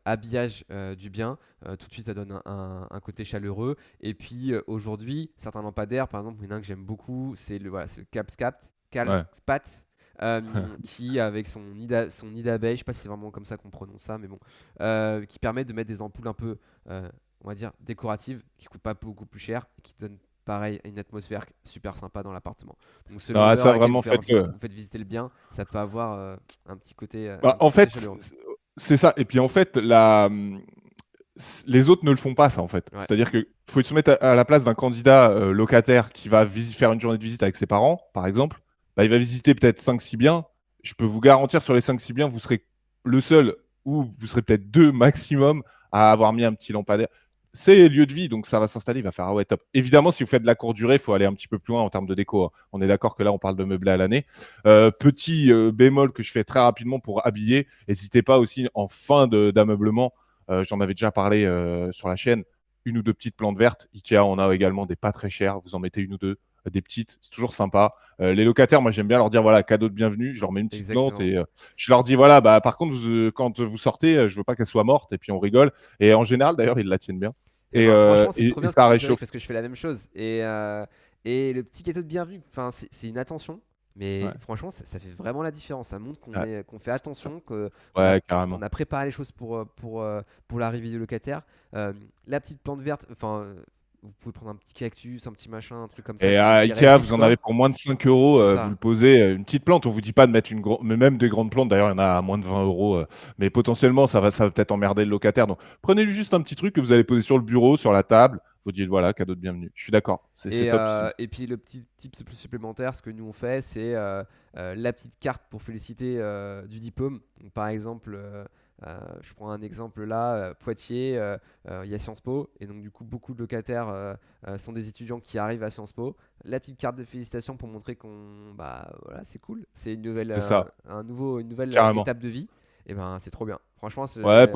Speaker 2: habillage du bien. Tout de suite, ça donne un côté chaleureux. Et puis aujourd'hui, certains lampadaires, par exemple, il y en a un que j'aime beaucoup, c'est le
Speaker 1: Ouais.
Speaker 2: Calspat, qui avec son nid d'abeille, je sais pas si c'est vraiment comme ça qu'on prononce ça, mais bon, qui permet de mettre des ampoules un peu, on va dire, décoratives, qui coûtent pas beaucoup plus cher, et qui donnent pareil une atmosphère super sympa dans l'appartement. Donc selon
Speaker 1: Non,
Speaker 2: l'heure
Speaker 1: ça,
Speaker 2: à laquelle
Speaker 1: vraiment, faites-le.
Speaker 2: vous faites visiter le bien, ça peut avoir
Speaker 1: Bah,
Speaker 2: un
Speaker 1: en
Speaker 2: petit côté
Speaker 1: fait,
Speaker 2: chaleureux.
Speaker 1: c'est ça. Et puis en fait, les autres ne le font pas, ça, en fait.
Speaker 2: Ouais,
Speaker 1: C'est-à-dire qu'il faut se mettre à la place d'un candidat locataire qui va faire une journée de visite avec ses parents, par exemple. Bah, il va visiter peut-être 5 6 biens. Je peux vous garantir, sur les 5 6 biens, vous serez le seul ou vous serez peut-être deux maximum à avoir mis un petit lampadaire. C'est lieu de vie, donc ça va s'installer, il va faire ah ouais, top. Évidemment, si vous faites de la courte durée, il faut aller un petit peu plus loin en termes de déco, hein. On est d'accord que là, on parle de meubler à l'année. Petit bémol que je fais très rapidement pour habiller, n'hésitez pas aussi en fin d'ameublement, j'en avais déjà parlé sur la chaîne, une ou deux petites plantes vertes. Ikea, on a également des pas très chères, vous en mettez une ou deux, des petites, c'est toujours sympa. Les locataires, moi j'aime bien leur dire voilà, cadeau de bienvenue, je leur mets une petite plante
Speaker 2: exactement.
Speaker 1: et je leur dis voilà, bah par contre, quand vous sortez, je veux pas qu'elle soit morte et puis on rigole. Et en général, d'ailleurs, ils la tiennent bien.
Speaker 2: Et
Speaker 1: Et,
Speaker 2: ben franchement, c'est trop
Speaker 1: et
Speaker 2: bien ce que
Speaker 1: ça
Speaker 2: tu dis, Cédric,
Speaker 1: réchauffe.
Speaker 2: parce que je fais la même chose. Et le petit gâteau de bienvenue, enfin, c'est une attention, mais
Speaker 1: Ouais,
Speaker 2: franchement, ça fait vraiment la différence. Ça montre
Speaker 1: ouais,
Speaker 2: qu'on fait attention,
Speaker 1: ouais,
Speaker 2: qu'on
Speaker 1: carrément.
Speaker 2: a préparé les choses pour l'arrivée du locataire. La petite plante verte, enfin, vous pouvez prendre un petit cactus, un petit machin, un truc comme ça
Speaker 1: Et à
Speaker 2: qui
Speaker 1: Ikea, vous
Speaker 2: résiste,
Speaker 1: en
Speaker 2: quoi.
Speaker 1: avez pour moins de 5 euros.
Speaker 2: C'est
Speaker 1: Vous le
Speaker 2: ça.
Speaker 1: posez, une petite plante. On vous dit pas de mettre mais même des grandes plantes. D'ailleurs, il y en a à moins de 20 euros. Mais potentiellement, ça va peut-être emmerder le locataire. Donc, prenez juste un petit truc que vous allez poser sur le bureau, sur la table. Vous dites voilà, cadeau de bienvenue. Je suis d'accord. C'est top.
Speaker 2: Et puis le petit tip supplémentaire, ce que nous on fait, c'est la petite carte pour féliciter du diplôme. Donc, par exemple, je prends un exemple là, Poitiers, il y a Sciences Po, et donc du coup beaucoup de locataires sont des étudiants qui arrivent à Sciences Po. La petite carte de félicitations pour montrer qu'on, bah voilà, c'est cool, c'est
Speaker 1: C'est ça,
Speaker 2: une nouvelle
Speaker 1: carrément.
Speaker 2: étape de vie. Et ben c'est trop bien. Franchement,
Speaker 1: Ouais,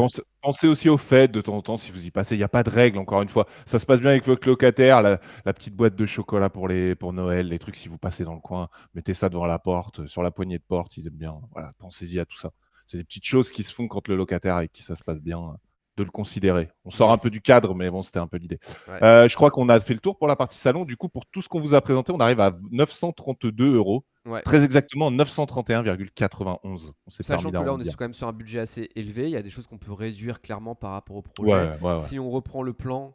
Speaker 1: pensez aussi aux fêtes de temps en temps si vous y passez. Il n'y a pas de règle, encore une fois. Ça se passe bien avec votre locataire, la petite boîte de chocolat pour Noël, les trucs si vous passez dans le coin, mettez ça devant la porte, sur la poignée de porte, ils aiment bien. Voilà, pensez-y à tout ça. C'est des petites choses qui se font quand le locataire avec qui ça se passe bien, de le considérer. On sort un peu
Speaker 2: yes.
Speaker 1: du cadre, mais bon, c'était un peu l'idée.
Speaker 2: Ouais.
Speaker 1: Je crois qu'on a fait le tour pour la partie salon. Du coup, pour tout ce qu'on vous a présenté, on arrive à 932 euros.
Speaker 2: Ouais.
Speaker 1: Très exactement 931,91. On s'est
Speaker 2: Sachant
Speaker 1: permis
Speaker 2: que là, on est
Speaker 1: d'arrondir.
Speaker 2: quand même sur un budget assez élevé. Il y a des choses qu'on peut réduire clairement par rapport au projet.
Speaker 1: Ouais, ouais, ouais.
Speaker 2: Si on reprend le plan,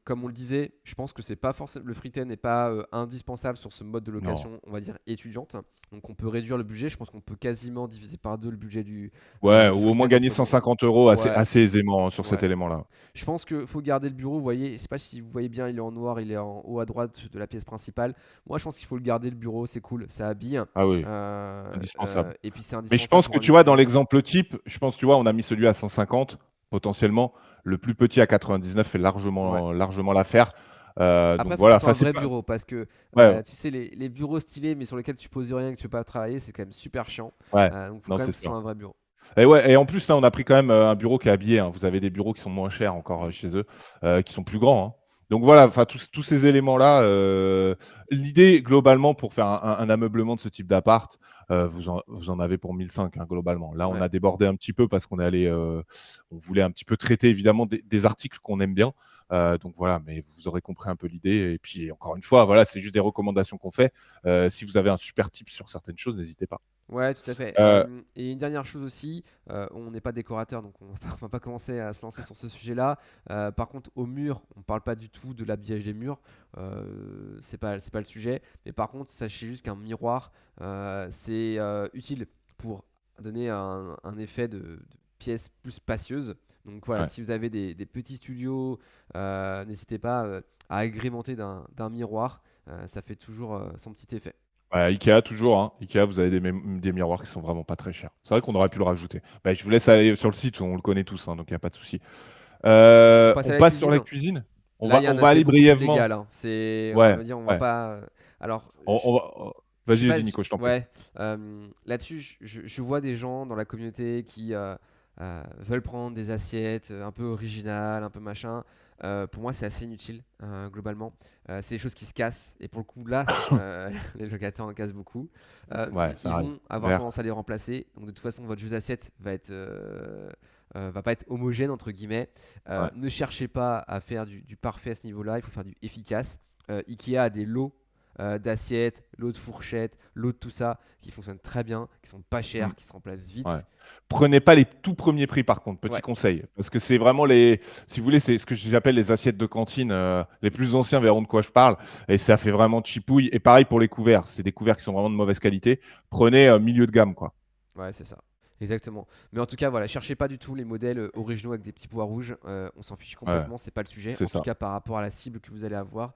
Speaker 2: comme on le disait, je pense que c'est pas forcément le free n'est pas indispensable sur ce mode de
Speaker 1: Non.
Speaker 2: location, on va dire étudiante. Donc on peut réduire le budget. Je pense qu'on peut quasiment diviser par deux le budget
Speaker 1: Ouais,
Speaker 2: du
Speaker 1: ou au
Speaker 2: free
Speaker 1: moins gagner
Speaker 2: entre
Speaker 1: 150 euros assez,
Speaker 2: ouais,
Speaker 1: assez aisément sur cet
Speaker 2: ouais.
Speaker 1: élément-là.
Speaker 2: Je pense qu'il faut garder le bureau. Vous voyez, je sais pas si vous voyez bien, il est en noir, il est en haut à droite de la pièce principale. Moi, je pense qu'il faut le garder le bureau. C'est cool, ça habille.
Speaker 1: Ah oui, indispensable.
Speaker 2: Et puis c'est
Speaker 1: Mais je
Speaker 2: indispensable
Speaker 1: pense
Speaker 2: pour
Speaker 1: que
Speaker 2: un
Speaker 1: tu vois, dans
Speaker 2: étudiant.
Speaker 1: l'exemple type, je pense, tu vois, on a mis celui à 150, potentiellement. Le plus petit à 99 fait
Speaker 2: Ouais.
Speaker 1: largement l'affaire.
Speaker 2: Après,
Speaker 1: Donc
Speaker 2: il faut que ce
Speaker 1: voilà,
Speaker 2: soit
Speaker 1: enfin,
Speaker 2: un
Speaker 1: c'est
Speaker 2: vrai
Speaker 1: pas.
Speaker 2: bureau parce que
Speaker 1: Ouais,
Speaker 2: tu sais, les bureaux stylés mais sur lesquels tu poses rien et que tu peux pas travailler, c'est quand même super chiant.
Speaker 1: ouais,
Speaker 2: Donc, il faut
Speaker 1: non,
Speaker 2: quand même
Speaker 1: c'est
Speaker 2: que ce soit
Speaker 1: sûr.
Speaker 2: un vrai bureau.
Speaker 1: Et ouais, et en plus, là, on a pris quand même un bureau qui est habillé, hein. Vous avez des bureaux qui sont moins chers encore chez eux, qui sont plus grands, hein. Donc voilà, enfin, tous ces éléments-là, l'idée, globalement, pour faire un ameublement de ce type d'appart, vous en avez pour 1 500, hein, globalement. Là, on
Speaker 2: Ouais.
Speaker 1: a débordé un petit peu parce qu'on est allé, on voulait un petit peu traiter, évidemment, des articles qu'on aime bien. Donc voilà, mais vous aurez compris un peu l'idée. Et puis, encore une fois, voilà, c'est juste des recommandations qu'on fait. Si vous avez un super tip sur certaines choses, n'hésitez pas.
Speaker 2: Ouais, tout à fait.
Speaker 1: Heu,
Speaker 2: Et une dernière chose aussi, on n'est pas décorateur, donc on va pas commencer à se lancer sur ce sujet-là. Par contre, au mur, on parle pas du tout de l'habillage des murs, c'est pas le sujet. Mais par contre, sachez juste qu'un miroir, c'est utile pour donner un effet de pièce plus spacieuse. Donc voilà,
Speaker 1: ouais.
Speaker 2: si vous avez des petits studios, n'hésitez pas à agrémenter d'un miroir, ça fait toujours son petit effet.
Speaker 1: Ouais, Ikea toujours, hein. Ikea, vous avez des miroirs qui sont vraiment pas très chers. C'est vrai qu'on aurait pu le rajouter. Bah, je vous laisse aller sur le site, on le connaît tous, hein, donc il y a pas de souci.
Speaker 2: On passe
Speaker 1: On
Speaker 2: à la
Speaker 1: passe sur la
Speaker 2: cuisine.
Speaker 1: cuisine? On
Speaker 2: Là, il
Speaker 1: va
Speaker 2: y a
Speaker 1: on
Speaker 2: un
Speaker 1: va
Speaker 2: aspect
Speaker 1: aller
Speaker 2: beaucoup plus
Speaker 1: brièvement.
Speaker 2: légal, hein. C'est, on
Speaker 1: Ouais,
Speaker 2: va dire, on va
Speaker 1: ouais.
Speaker 2: pas. Alors,
Speaker 1: On va
Speaker 2: je sais
Speaker 1: vas-y,
Speaker 2: pas.
Speaker 1: vas-y Nico, je t'en prie.
Speaker 2: Ouais. Là-dessus, je vois des gens dans la communauté qui veulent prendre des assiettes un peu originales, un peu machin. Pour moi, c'est assez inutile, globalement. C'est des choses qui se cassent. Et pour le coup, là, les locataires en cassent beaucoup.
Speaker 1: Ouais, ça
Speaker 2: Ils
Speaker 1: arrive.
Speaker 2: vont avoir
Speaker 1: Vert.
Speaker 2: tendance à les remplacer. Donc, de toute façon, votre jeu d'assiette va pas être homogène, entre guillemets.
Speaker 1: Ouais.
Speaker 2: Ne cherchez pas à faire du parfait à ce niveau-là. Il faut faire du efficace. Ikea a des lots d'assiettes, lots de fourchettes, lots de tout ça qui fonctionnent très bien, qui sont pas
Speaker 1: Mmh.
Speaker 2: chers, qui se remplacent
Speaker 1: Ouais.
Speaker 2: vite.
Speaker 1: Prenez pas les tout premiers prix par contre, petit
Speaker 2: Ouais,
Speaker 1: conseil. Parce que c'est vraiment si vous voulez, c'est ce que j'appelle les assiettes de cantine. Les plus anciens verront de quoi je parle. Et ça fait vraiment chipouille. Et pareil pour les couverts. C'est des couverts qui sont vraiment de mauvaise qualité. Prenez milieu de gamme, quoi.
Speaker 2: ouais, c'est ça. Exactement. Mais en tout cas, voilà, cherchez pas du tout les modèles originaux avec des petits pois rouges. On s'en fiche
Speaker 1: Ouais,
Speaker 2: complètement, c'est pas le sujet.
Speaker 1: c'est
Speaker 2: En tout
Speaker 1: ça.
Speaker 2: cas, par rapport à la cible que vous allez avoir,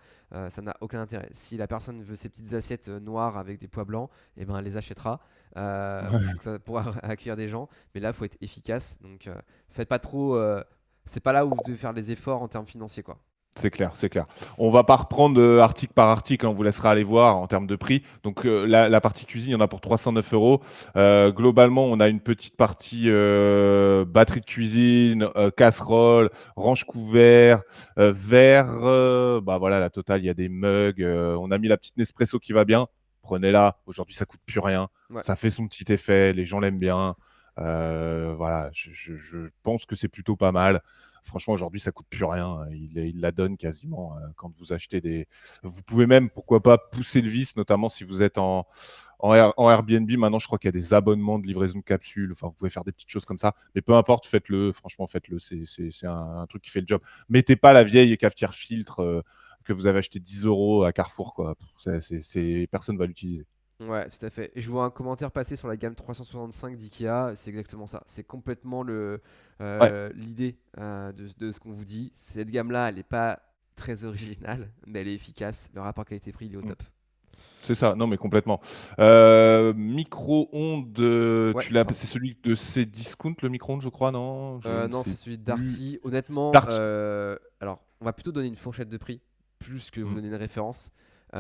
Speaker 2: ça n'a aucun intérêt. Si la personne veut ces petites assiettes noires avec des pois blancs, eh ben, elle les achètera pour, pour accueillir des gens. Mais là, il faut être efficace. Donc, faites pas trop. C'est pas là où vous devez faire les efforts en termes financiers, quoi.
Speaker 1: C'est clair, c'est clair. On va pas reprendre article par article, hein, on vous laissera aller voir en termes de prix. Donc la partie cuisine, il y en a pour 309 euros. Globalement, on a une petite partie batterie de cuisine, casserole, range couvert, verre. Bah voilà, la totale, il y a des mugs. On a mis la petite Nespresso qui va bien. Prenez-la. Aujourd'hui, ça coûte plus rien.
Speaker 2: Ouais.
Speaker 1: Ça fait son petit effet. Les gens l'aiment bien. Voilà, je pense que c'est plutôt pas mal. Franchement, aujourd'hui, ça coûte plus rien. Il la donne quasiment quand vous achetez des. Vous pouvez même, pourquoi pas, pousser le vice, notamment si vous êtes en Airbnb. Maintenant, je crois qu'il y a des abonnements de livraison de capsules. Enfin, vous pouvez faire des petites choses comme ça. Mais peu importe, faites-le. Franchement, faites-le. C'est un truc qui fait le job. Mettez pas la vieille cafetière filtre que vous avez acheté 10 euros à Carrefour, quoi. Personne va l'utiliser.
Speaker 2: Ouais, tout à fait. Et je vois un commentaire passer sur la gamme 365 d'IKEA, c'est exactement ça. C'est complètement
Speaker 1: Ouais.
Speaker 2: l'idée de ce qu'on vous dit. Cette gamme-là, elle n'est pas très originale, mais elle est efficace. Le rapport qualité-prix, il est au
Speaker 1: Mm.
Speaker 2: top.
Speaker 1: C'est ça, non mais complètement. Micro-ondes,
Speaker 2: Ouais,
Speaker 1: c'est celui de Cdiscount, le micro-ondes, je crois, non? Je ne
Speaker 2: non, c'est
Speaker 1: sais
Speaker 2: celui de
Speaker 1: plus.
Speaker 2: Darty. Honnêtement,
Speaker 1: Darty.
Speaker 2: alors, on va plutôt donner une fourchette de prix, plus que vous
Speaker 1: Mm.
Speaker 2: donner une référence.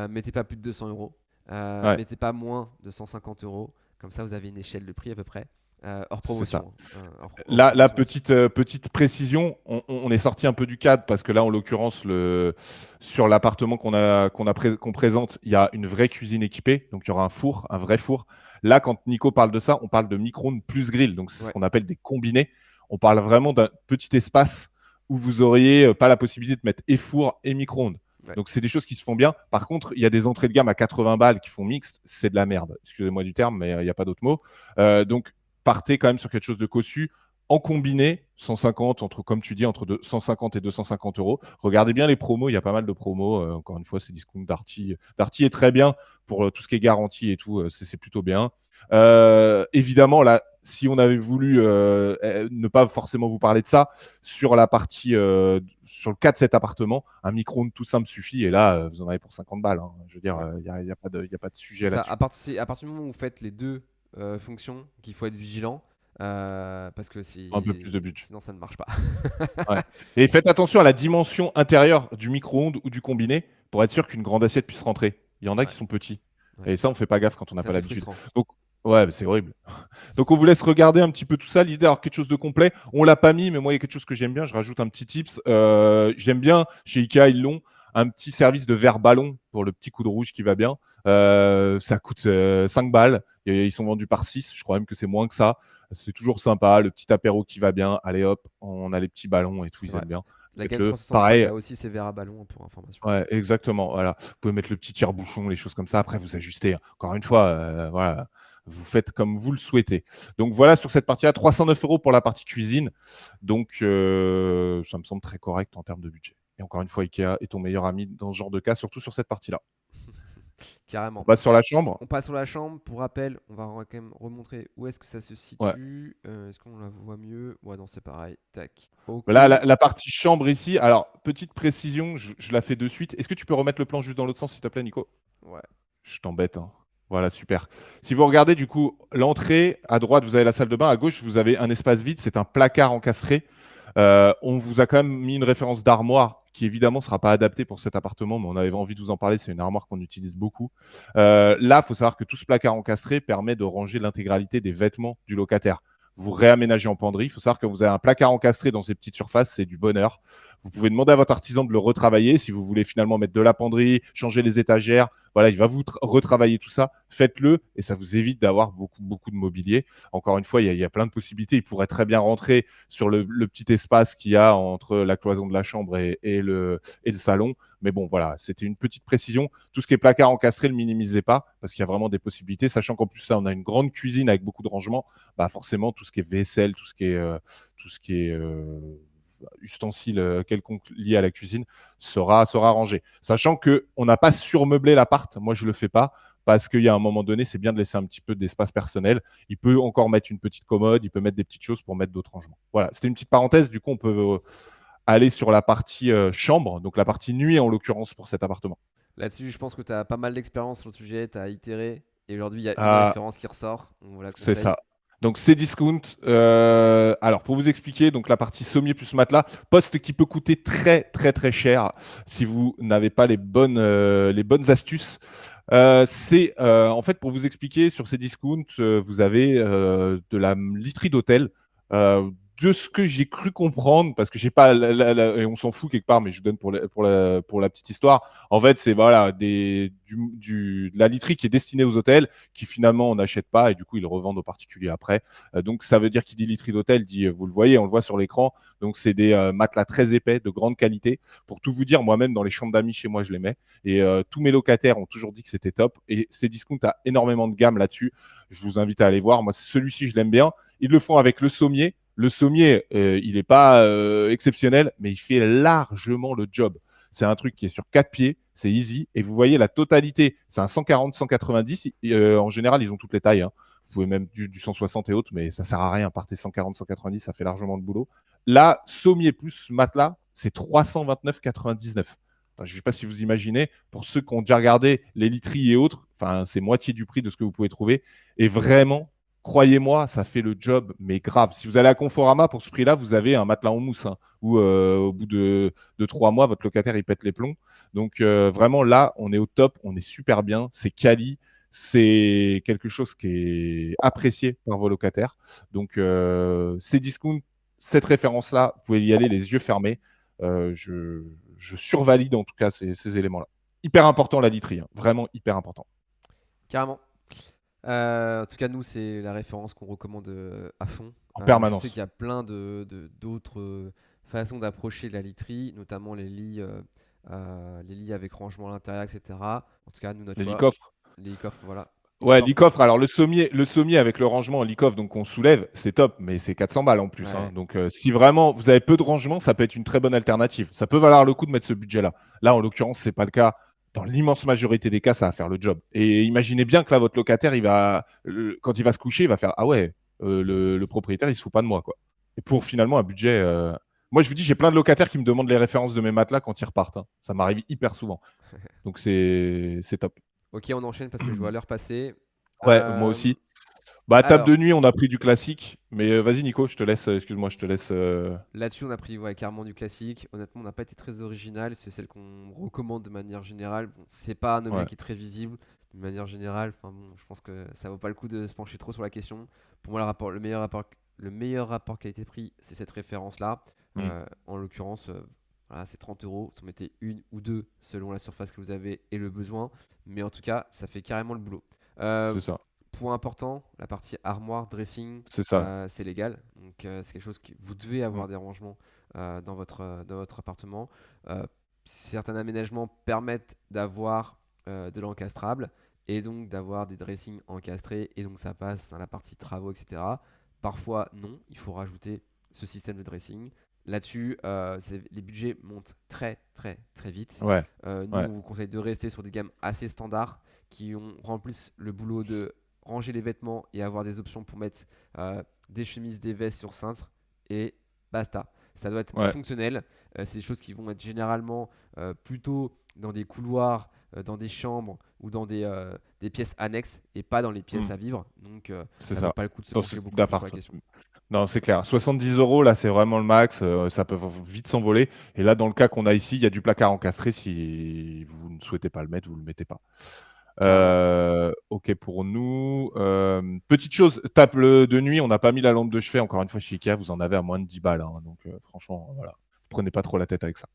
Speaker 2: Mettez pas plus de 200 euros.
Speaker 1: Ouais,
Speaker 2: Mettez pas moins de 150 euros. Comme ça, vous avez une échelle de prix à peu près. Hors
Speaker 1: c'est ça.
Speaker 2: promotion, hein. Hors
Speaker 1: La
Speaker 2: promotion, bien sûr.
Speaker 1: petite précision, on est sorti un peu du cadre parce que là, en l'occurrence, sur l'appartement qu'on présente, il y a une vraie cuisine équipée, donc il y aura un four, un vrai four. Là, quand Nico parle de ça, on parle de micro-ondes plus grill, donc c'est ce
Speaker 2: Ouais.
Speaker 1: qu'on appelle des combinés. On parle vraiment d'un petit espace où vous auriez pas la possibilité de mettre et four et micro-ondes.
Speaker 2: Ouais.
Speaker 1: Donc, c'est des choses qui se font bien. Par contre, il y a des entrées de gamme à 80 balles qui font mixte. C'est de la merde. Excusez-moi du terme, mais il n'y a pas d'autre mot. Donc, partez quand même sur quelque chose de cossu en combiné, 150, comme tu dis, entre 150 et 250 euros. Regardez bien les promos, il y a pas mal de promos. Encore une fois, c'est Discount Darty. Darty est très bien pour tout ce qui est garantie et tout, c'est plutôt bien. Évidemment, là, si on avait voulu ne pas forcément vous parler de ça, sur la partie, sur le cas de cet appartement, un micro-ondes tout simple suffit. Et là, vous en avez pour 50 balles. Hein. Je veux dire,
Speaker 2: Ouais.
Speaker 1: il y a pas de
Speaker 2: C'est
Speaker 1: sujet
Speaker 2: ça.
Speaker 1: là-dessus.
Speaker 2: C'est à partir du moment où vous faites les deux fonctions qu'il faut être vigilant parce que
Speaker 1: Un peu plus de budget.
Speaker 2: sinon ça ne marche pas.
Speaker 1: Ouais. Et faites attention à la dimension intérieure du micro-ondes ou du combiné pour être sûr qu'une grande assiette puisse rentrer. Il y en a
Speaker 2: Ouais,
Speaker 1: qui sont petits.
Speaker 2: ouais.
Speaker 1: Et ça, on fait pas gaffe quand on n'a
Speaker 2: Ça,
Speaker 1: pas
Speaker 2: c'est
Speaker 1: l'habitude.
Speaker 2: frustrant.
Speaker 1: Donc, ouais, c'est horrible. Donc, on vous laisse regarder un petit peu tout ça. L'idée d'avoir quelque chose de complet. On l'a pas mis, mais moi, il y a quelque chose que j'aime bien. Je rajoute un petit tips. J'aime bien, chez Ikea, ils l'ont, un petit service de verre ballon pour le petit coup de rouge qui va bien. Ça coûte 5 balles. Et ils sont vendus par 6. Je crois même que c'est moins que ça. C'est toujours sympa. Le petit apéro qui va bien. Allez hop, on a les petits ballons et tout.
Speaker 2: C'est
Speaker 1: Ils
Speaker 2: vrai.
Speaker 1: aiment bien.
Speaker 2: La gamme
Speaker 1: Faites-le.
Speaker 2: 365
Speaker 1: Pareil,
Speaker 2: a aussi ses verres à ballon hein, pour information.
Speaker 1: ouais, exactement. Voilà. Vous pouvez mettre le petit tire-bouchon, les choses comme ça. Après, vous ajustez. Encore une fois, voilà, vous faites comme vous le souhaitez. Donc voilà sur cette partie-là, 309 euros pour la partie cuisine. Donc ça me semble très correct en termes de budget. Et encore une fois, Ikea est ton meilleur ami dans ce genre de cas, surtout sur cette partie-là. On
Speaker 2: Carrément.
Speaker 1: passe sur la chambre.
Speaker 2: On passe sur la chambre. Pour rappel, on va quand même remontrer où est-ce que ça se
Speaker 1: Ouais.
Speaker 2: situe. Est-ce qu'on la voit mieux? Ouais, non, c'est pareil. Tac. Ok.
Speaker 1: Là, la partie chambre ici. Alors, petite précision, je la fais de suite. Est-ce que tu peux remettre le plan juste dans l'autre sens, s'il te plaît, Nico?
Speaker 2: Ouais.
Speaker 1: Je t'embête, hein. Voilà, super. Si vous regardez du coup l'entrée, à droite, vous avez la salle de bain, à gauche, vous avez un espace vide, c'est un placard encastré. On vous a quand même mis une référence d'armoire qui évidemment ne sera pas adaptée pour cet appartement, mais on avait envie de vous en parler, c'est une armoire qu'on utilise beaucoup. Là, il faut savoir que tout ce placard encastré permet de ranger l'intégralité des vêtements du locataire. Vous réaménagez en penderie. Il faut savoir que vous avez un placard encastré dans ces petites surfaces, c'est du bonheur. Vous pouvez demander à votre artisan de le retravailler si vous voulez finalement mettre de la penderie, changer les étagères. Voilà, il va vous retravailler tout ça. Faites-le et ça vous évite d'avoir beaucoup de mobilier. Encore une fois, il y a plein de possibilités. Il pourrait très bien rentrer sur le petit espace qu'il y a entre la cloison de la chambre et le salon. Mais bon, voilà, c'était une petite précision. Tout ce qui est placard encastré, ne le minimisez pas parce qu'il y a vraiment des possibilités. Sachant qu'en plus, là, on a une grande cuisine avec beaucoup de rangements. Bah forcément, tout ce qui est vaisselle, tout ce qui est ustensiles quelconques liés à la cuisine sera rangé. Sachant qu'on n'a pas surmeublé l'appart, moi je ne le fais pas, parce qu'il y a un moment donné, c'est bien de laisser un petit peu d'espace personnel. Il peut encore mettre une petite commode, il peut mettre des petites choses pour mettre d'autres rangements. Voilà, c'était une petite parenthèse, du coup on peut aller sur la partie chambre, donc la partie nuit en l'occurrence pour cet appartement.
Speaker 2: Là-dessus, je pense que tu as pas mal d'expérience sur le sujet. Tu as itéré. Et aujourd'hui, il y a une
Speaker 1: Ah,
Speaker 2: référence qui ressort. On vous la
Speaker 1: c'est
Speaker 2: conseille.
Speaker 1: ça. Donc c'est discount. Alors pour vous expliquer, donc la partie sommier plus matelas, poste qui peut coûter très cher si vous n'avez pas les bonnes astuces. C'est en fait pour vous expliquer sur ces discounts, vous avez de la literie d'hôtel. de ce que j'ai cru comprendre, parce que j'ai pas et on s'en fout quelque part, mais je vous donne pour la petite histoire. En fait, c'est voilà de la literie qui est destinée aux hôtels, qui finalement on n'achète pas et du coup ils le revendent aux particuliers après. Donc ça veut dire qu'il dit literie d'hôtel, dit vous le voyez, on le voit sur l'écran. Donc c'est des matelas très épais, de grande qualité. Pour tout vous dire, moi-même dans les chambres d'amis chez moi, je les mets et tous mes locataires ont toujours dit que c'était top. Et Cdiscount a énormément de gamme là-dessus. Je vous invite à aller voir. Moi, celui-ci, je l'aime bien. Ils le font avec le sommier. Le sommier, il n'est pas exceptionnel, mais il fait largement le job. C'est un truc qui est sur 4 pieds, c'est easy. Et vous voyez la totalité, c'est un 140-190. En général, ils ont toutes les tailles. Hein. Vous pouvez même du 160 et autres, mais ça sert à rien. Partez 140-190, ça fait largement le boulot. Là, sommier plus matelas, c'est 329,99. Enfin, je ne sais pas si vous imaginez, pour ceux qui ont déjà regardé les literies et autres, c'est moitié du prix de ce que vous pouvez trouver. Et vraiment, croyez-moi, ça fait le job, mais grave. Si vous allez à Conforama, pour ce prix-là, vous avez un matelas en mousse, hein, où au bout de 3 mois, votre locataire, il pète les plombs. Donc vraiment, là, on est au top, on est super bien, c'est quali, c'est quelque chose qui est apprécié par vos locataires. Donc Cdiscount, cette référence-là, vous pouvez y aller les yeux fermés. Je survalide en tout cas ces éléments-là. Hyper important la literie, hein, vraiment hyper important.
Speaker 2: Carrément. En tout cas, nous, c'est la référence qu'on recommande à fond.
Speaker 1: En
Speaker 2: Je sais
Speaker 1: permanence.
Speaker 2: qu'il y a plein d'autres façons d'approcher la literie, notamment les lits avec rangement à l'intérieur, etc. En tout cas, nous, notre
Speaker 1: Les lits
Speaker 2: choix,
Speaker 1: coffres.
Speaker 2: les coffres, voilà.
Speaker 1: Ouais,
Speaker 2: Histoire.
Speaker 1: lit coffre. Alors le sommier avec le rangement en lit coffre, donc on soulève, c'est top, mais c'est 400 balles en plus. Hein.
Speaker 2: Ouais.
Speaker 1: Donc si vraiment vous avez peu de rangement, ça peut être une très bonne alternative. Ça peut valoir le coup de mettre ce budget-là. Là, en l'occurrence, c'est pas le cas. Dans l'immense majorité des cas, ça va faire le job. Et imaginez bien que là, votre locataire, quand il va se coucher, il va faire ah ouais, le propriétaire, il se fout pas de moi, quoi. Et pour finalement un budget. Moi, je vous dis, j'ai plein de locataires qui me demandent les références de mes matelas quand ils repartent. Hein. Ça m'arrive hyper souvent. Donc c'est top.
Speaker 2: Ok, on enchaîne parce que je vois l'heure passer.
Speaker 1: Ouais, moi
Speaker 2: Euh,
Speaker 1: aussi. Bah, table de
Speaker 2: alors,
Speaker 1: nuit, on a pris du classique. Mais vas-y, Nico, je te laisse. Excuse-moi, je te laisse.
Speaker 2: là-dessus, on a pris carrément du classique. Honnêtement, on n'a pas été très original. C'est celle qu'on recommande de manière générale. Bon, c'est pas un objet
Speaker 1: Ouais.
Speaker 2: qui est très visible de manière générale. Enfin, bon, je pense que ça vaut pas le coup de se pencher trop sur la question. Pour moi, le meilleur rapport qualité-prix, c'est cette référence-là.
Speaker 1: Mm.
Speaker 2: En l'occurrence, voilà, c'est 30 euros. Vous en mettez une ou deux selon la surface que vous avez et le besoin. Mais en tout cas, ça fait carrément le boulot. Euh,
Speaker 1: C'est ça.
Speaker 2: Point important, la partie armoire, dressing,
Speaker 1: C'est ça.
Speaker 2: c'est légal. Donc c'est quelque chose que vous devez
Speaker 1: Mm.
Speaker 2: avoir des rangements dans votre appartement. Euh, Certains aménagements permettent d'avoir de l'encastrable et donc d'avoir des dressings encastrés et donc ça passe dans la partie travaux, etc. Parfois non, il faut rajouter ce système de dressing. Là-dessus, les budgets montent très très très vite.
Speaker 1: Ouais.
Speaker 2: Nous,
Speaker 1: Ouais.
Speaker 2: on vous conseille de rester sur des gammes assez standards qui remplissent le boulot de ranger les vêtements et avoir des options pour mettre des chemises, des vestes sur cintre et basta. Ça doit être
Speaker 1: Ouais.
Speaker 2: fonctionnel. C'est des choses qui vont être généralement plutôt dans des couloirs, dans des chambres ou dans des pièces annexes et pas dans les pièces
Speaker 1: Mm.
Speaker 2: à vivre. Donc
Speaker 1: C'est
Speaker 2: ça vaut
Speaker 1: ça.
Speaker 2: pas le coup de se
Speaker 1: Dans
Speaker 2: pencher
Speaker 1: ce
Speaker 2: beaucoup plus sur
Speaker 1: d'appart.
Speaker 2: la question.
Speaker 1: Non, c'est clair. 70 euros, là, c'est vraiment le max. Ça peut vite s'envoler. Et là, dans le cas qu'on a ici, il y a du placard encastré. Si vous ne souhaitez pas le mettre, vous ne le mettez pas.
Speaker 2: Carrément.
Speaker 1: Ok pour nous. Petite chose, table de nuit, on n'a pas mis la lampe de chevet. Encore une fois, chez Ikea, vous en avez à moins de 10 balles. Hein. Donc, franchement, voilà. Prenez pas trop la tête avec ça.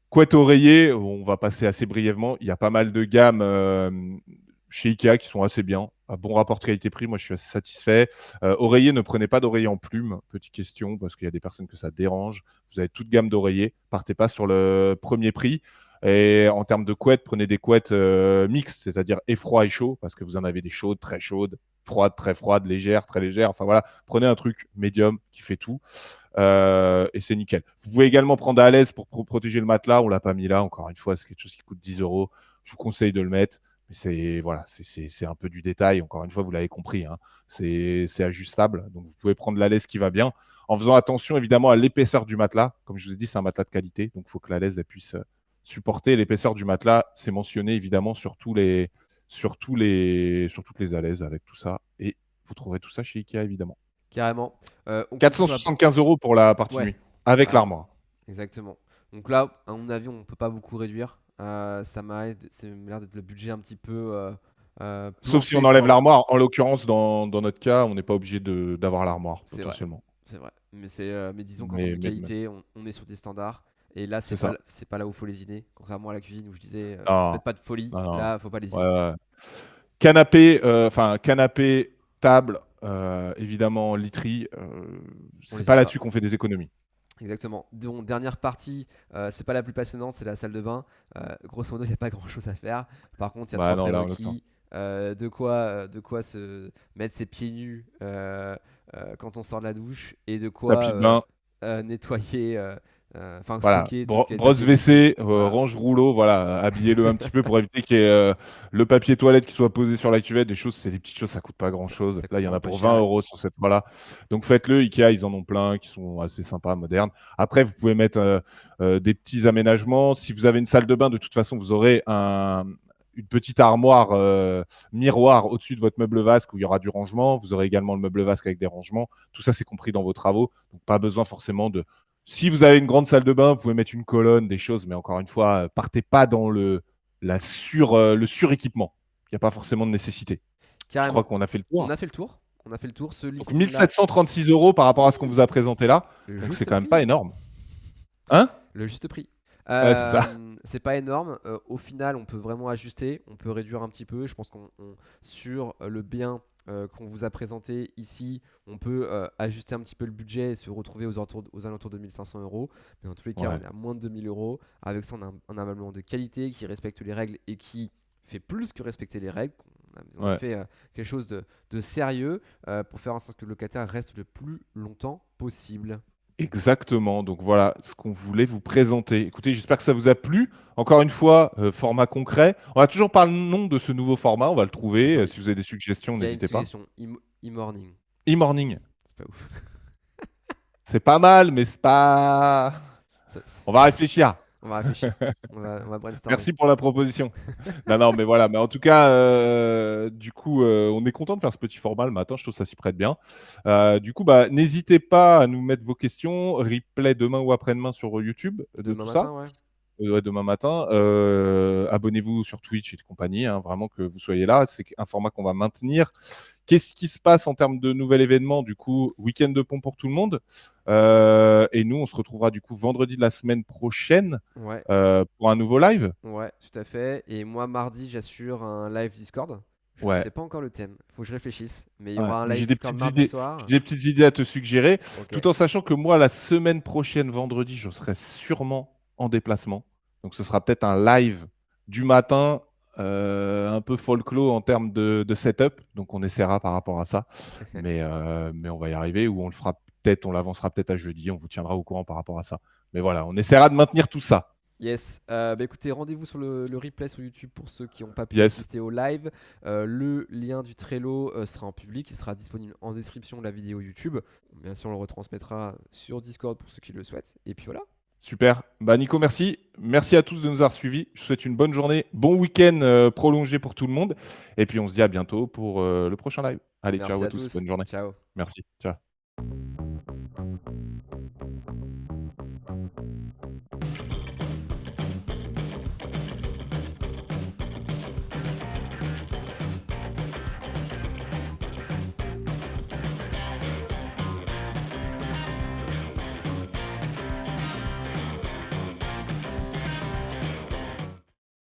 Speaker 1: Couette oreiller, on va passer assez brièvement. Il y a pas mal de gammes chez Ikea qui sont assez bien. Un bon rapport qualité-prix, moi je suis assez satisfait. Oreiller, ne prenez pas d'oreiller en plume. Petite question, parce qu'il y a des personnes que ça dérange. Vous avez toute gamme d'oreillers. Partez pas sur le premier prix. Et en termes de couettes, prenez des couettes mixtes, c'est-à-dire et froid et chaud, parce que vous en avez des chaudes, très chaudes, froides, très froides, légères, très légères. Enfin voilà, prenez un truc médium qui fait tout. Et c'est nickel. Vous pouvez également prendre à l'aise pour protéger le matelas. On l'a pas mis là. Encore une fois, c'est quelque chose qui coûte 10 euros. Je vous conseille de le mettre. Mais c'est voilà, c'est un peu du détail. Encore une fois, vous l'avez compris. Hein. C'est ajustable. Donc vous pouvez prendre la laisse qui va bien. En faisant attention évidemment à l'épaisseur du matelas. Comme je vous ai dit, c'est un matelas de qualité. Donc il faut que la laisse elle puisse supporter l'épaisseur du matelas. C'est mentionné évidemment sur toutes les alaises avec tout ça. Et vous trouverez tout ça chez Ikea évidemment.
Speaker 2: Carrément. On continue sur la...
Speaker 1: 475 euros pour la partie
Speaker 2: Ouais,
Speaker 1: nuit, avec
Speaker 2: ouais,
Speaker 1: l'armoire.
Speaker 2: exactement. Donc là, à mon avis, on peut pas beaucoup réduire. C'est l'air d'être le budget un petit peu
Speaker 1: Sauf si on
Speaker 2: plancher
Speaker 1: enlève
Speaker 2: pour.
Speaker 1: l'armoire. En l'occurrence, dans notre cas, on n'est pas obligé d'avoir l'armoire,
Speaker 2: C'est vrai,
Speaker 1: potentiellement.
Speaker 2: c'est vrai. Mais disons qu'en termes
Speaker 1: Mais,
Speaker 2: de qualité, on est sur des standards. Et là,
Speaker 1: c'est ça.
Speaker 2: c'est pas là où il faut lésiner. Contrairement à la cuisine où je disais,
Speaker 1: Non,
Speaker 2: faites pas de folie.
Speaker 1: non, non.
Speaker 2: Là, faut pas
Speaker 1: Ouais,
Speaker 2: lésiner.
Speaker 1: ouais. Canapé, canapé, table, évidemment, literie.
Speaker 2: On
Speaker 1: C'est pas
Speaker 2: lésine pas.
Speaker 1: là-dessus qu'on fait des économies.
Speaker 2: Exactement. Donc, dernière partie, c'est pas la plus passionnante, c'est la salle de bain. Grosso modo, il n'y a pas grand chose à faire. Par contre, il y a
Speaker 1: Bah
Speaker 2: trois
Speaker 1: non, là, en l'occurrence.
Speaker 2: prérequis. De quoi se mettre ses pieds nus quand on sort de la douche et de quoi
Speaker 1: Tapis de bain.
Speaker 2: nettoyer, enfin
Speaker 1: Voilà,
Speaker 2: stocker tout ce qui est
Speaker 1: brosse
Speaker 2: papier.
Speaker 1: WC,
Speaker 2: Voilà,
Speaker 1: range rouleau, voilà, habillez-le un petit peu pour éviter qu'il y ait le papier toilette qui soit posé sur la cuvette. Des choses, c'est des petites choses, ça coûte pas grand-chose.
Speaker 2: ça
Speaker 1: Là,
Speaker 2: coûte
Speaker 1: il y en
Speaker 2: vraiment
Speaker 1: a
Speaker 2: pas
Speaker 1: pour 20
Speaker 2: cher.
Speaker 1: euros sur cette voilà. Donc faites-le. Ikea, ils en ont plein qui sont assez sympas, modernes. Après, vous pouvez mettre des petits aménagements. Si vous avez une salle de bain, de toute façon, vous aurez une petite armoire miroir au-dessus de votre meuble vasque où il y aura du rangement. Vous aurez également le meuble vasque avec des rangements. Tout ça, c'est compris dans vos travaux. Donc pas besoin forcément de si vous avez une grande salle de bain, vous pouvez mettre une colonne, des choses, mais encore une fois, partez pas dans le suréquipement. Il n'y a pas forcément de nécessité. Je crois
Speaker 2: Carrément.
Speaker 1: qu'on a fait le
Speaker 2: On
Speaker 1: tour.
Speaker 2: a fait le tour. On a fait le tour. Ce
Speaker 1: Donc
Speaker 2: listing-là,
Speaker 1: 1736 euros par rapport à ce qu'on vous a présenté là.
Speaker 2: le
Speaker 1: Donc c'est
Speaker 2: juste
Speaker 1: quand même pas
Speaker 2: prix.
Speaker 1: énorme. Hein?
Speaker 2: Le juste prix.
Speaker 1: Ouais, c'est ça.
Speaker 2: C'est pas énorme. Au final, on peut vraiment ajuster. On peut réduire un petit peu. Je pense sur le bien qu'on vous a présenté ici, on peut ajuster un petit peu le budget et se retrouver aux alentours de 1500 euros. Mais dans tous les cas, on
Speaker 1: Ouais.
Speaker 2: est à moins de 2000 euros. Avec ça, on a un ameublement de qualité qui respecte les règles et qui fait plus que respecter les règles. On a
Speaker 1: Ouais.
Speaker 2: fait quelque chose de sérieux pour faire en sorte que le locataire reste le plus longtemps possible.
Speaker 1: Exactement. Donc voilà ce qu'on voulait vous présenter. Écoutez, j'espère que ça vous a plu. Encore une fois, format concret. On a toujours pas le nom de ce nouveau format. On va le trouver.
Speaker 2: Attends,
Speaker 1: Si vous avez des suggestions,
Speaker 2: il y a une
Speaker 1: n'hésitez pas.
Speaker 2: suggestion, e-morning.
Speaker 1: E-morning.
Speaker 2: C'est pas ouf.
Speaker 1: C'est pas mal, mais c'est pas.
Speaker 2: Ça,
Speaker 1: On va réfléchir.
Speaker 2: on va réfléchir. On va brainstormer.
Speaker 1: Merci pour la proposition. Non, non, mais voilà. Mais en tout cas, du coup, on est content de faire ce petit format le matin. Je trouve que ça s'y prête bien. Du coup, bah, n'hésitez pas à nous mettre vos questions. Replay demain ou après-demain sur YouTube de
Speaker 2: Demain
Speaker 1: tout
Speaker 2: matin,
Speaker 1: ça.
Speaker 2: ouais.
Speaker 1: Ouais, demain matin. Abonnez-vous sur Twitch et compagnie. Vraiment que vous soyez là. C'est un format qu'on va maintenir. Qu'est-ce qui se passe en termes de nouvel événement? Du coup, week-end de pont pour tout le monde. Et nous, on se retrouvera du coup vendredi de la semaine prochaine
Speaker 2: Ouais,
Speaker 1: pour un nouveau live.
Speaker 2: ouais, tout à fait. Et moi, mardi, j'assure un live Discord. Je ne
Speaker 1: Ouais.
Speaker 2: sais pas encore le thème. Faut que je réfléchisse. Mais il y
Speaker 1: Ouais.
Speaker 2: aura un
Speaker 1: Mais
Speaker 2: live Discord mardi soir.
Speaker 1: j'ai des petites idées à te suggérer,
Speaker 2: Ok.
Speaker 1: tout en sachant que moi, la semaine prochaine, vendredi, je serai sûrement en déplacement. Donc, ce sera peut-être un live du matin, un peu folklore en termes de setup. Donc, on essaiera par rapport à ça. Mais on va y arriver, ou on le fera peut-être, on l'avancera peut-être à jeudi. On vous tiendra au courant par rapport à ça. Mais voilà, on essaiera de maintenir tout ça.
Speaker 2: Yes. Bah écoutez, rendez-vous sur le replay sur YouTube pour ceux qui n'ont pas pu
Speaker 1: Yes,
Speaker 2: assister au live. Le lien du Trello sera en public. Il sera disponible en description de la vidéo YouTube. Bien sûr, on le retransmettra sur Discord pour ceux qui le souhaitent. Et puis voilà.
Speaker 1: super. Bah, Nico, merci. Merci à tous de nous avoir suivis. Je vous souhaite une bonne journée, bon week-end prolongé pour tout le monde. Et puis, on se dit à bientôt pour le prochain live. Allez, ciao
Speaker 2: Merci
Speaker 1: à
Speaker 2: à
Speaker 1: tous.
Speaker 2: tous.
Speaker 1: Bonne journée.
Speaker 2: Ciao.
Speaker 1: Merci. Ciao.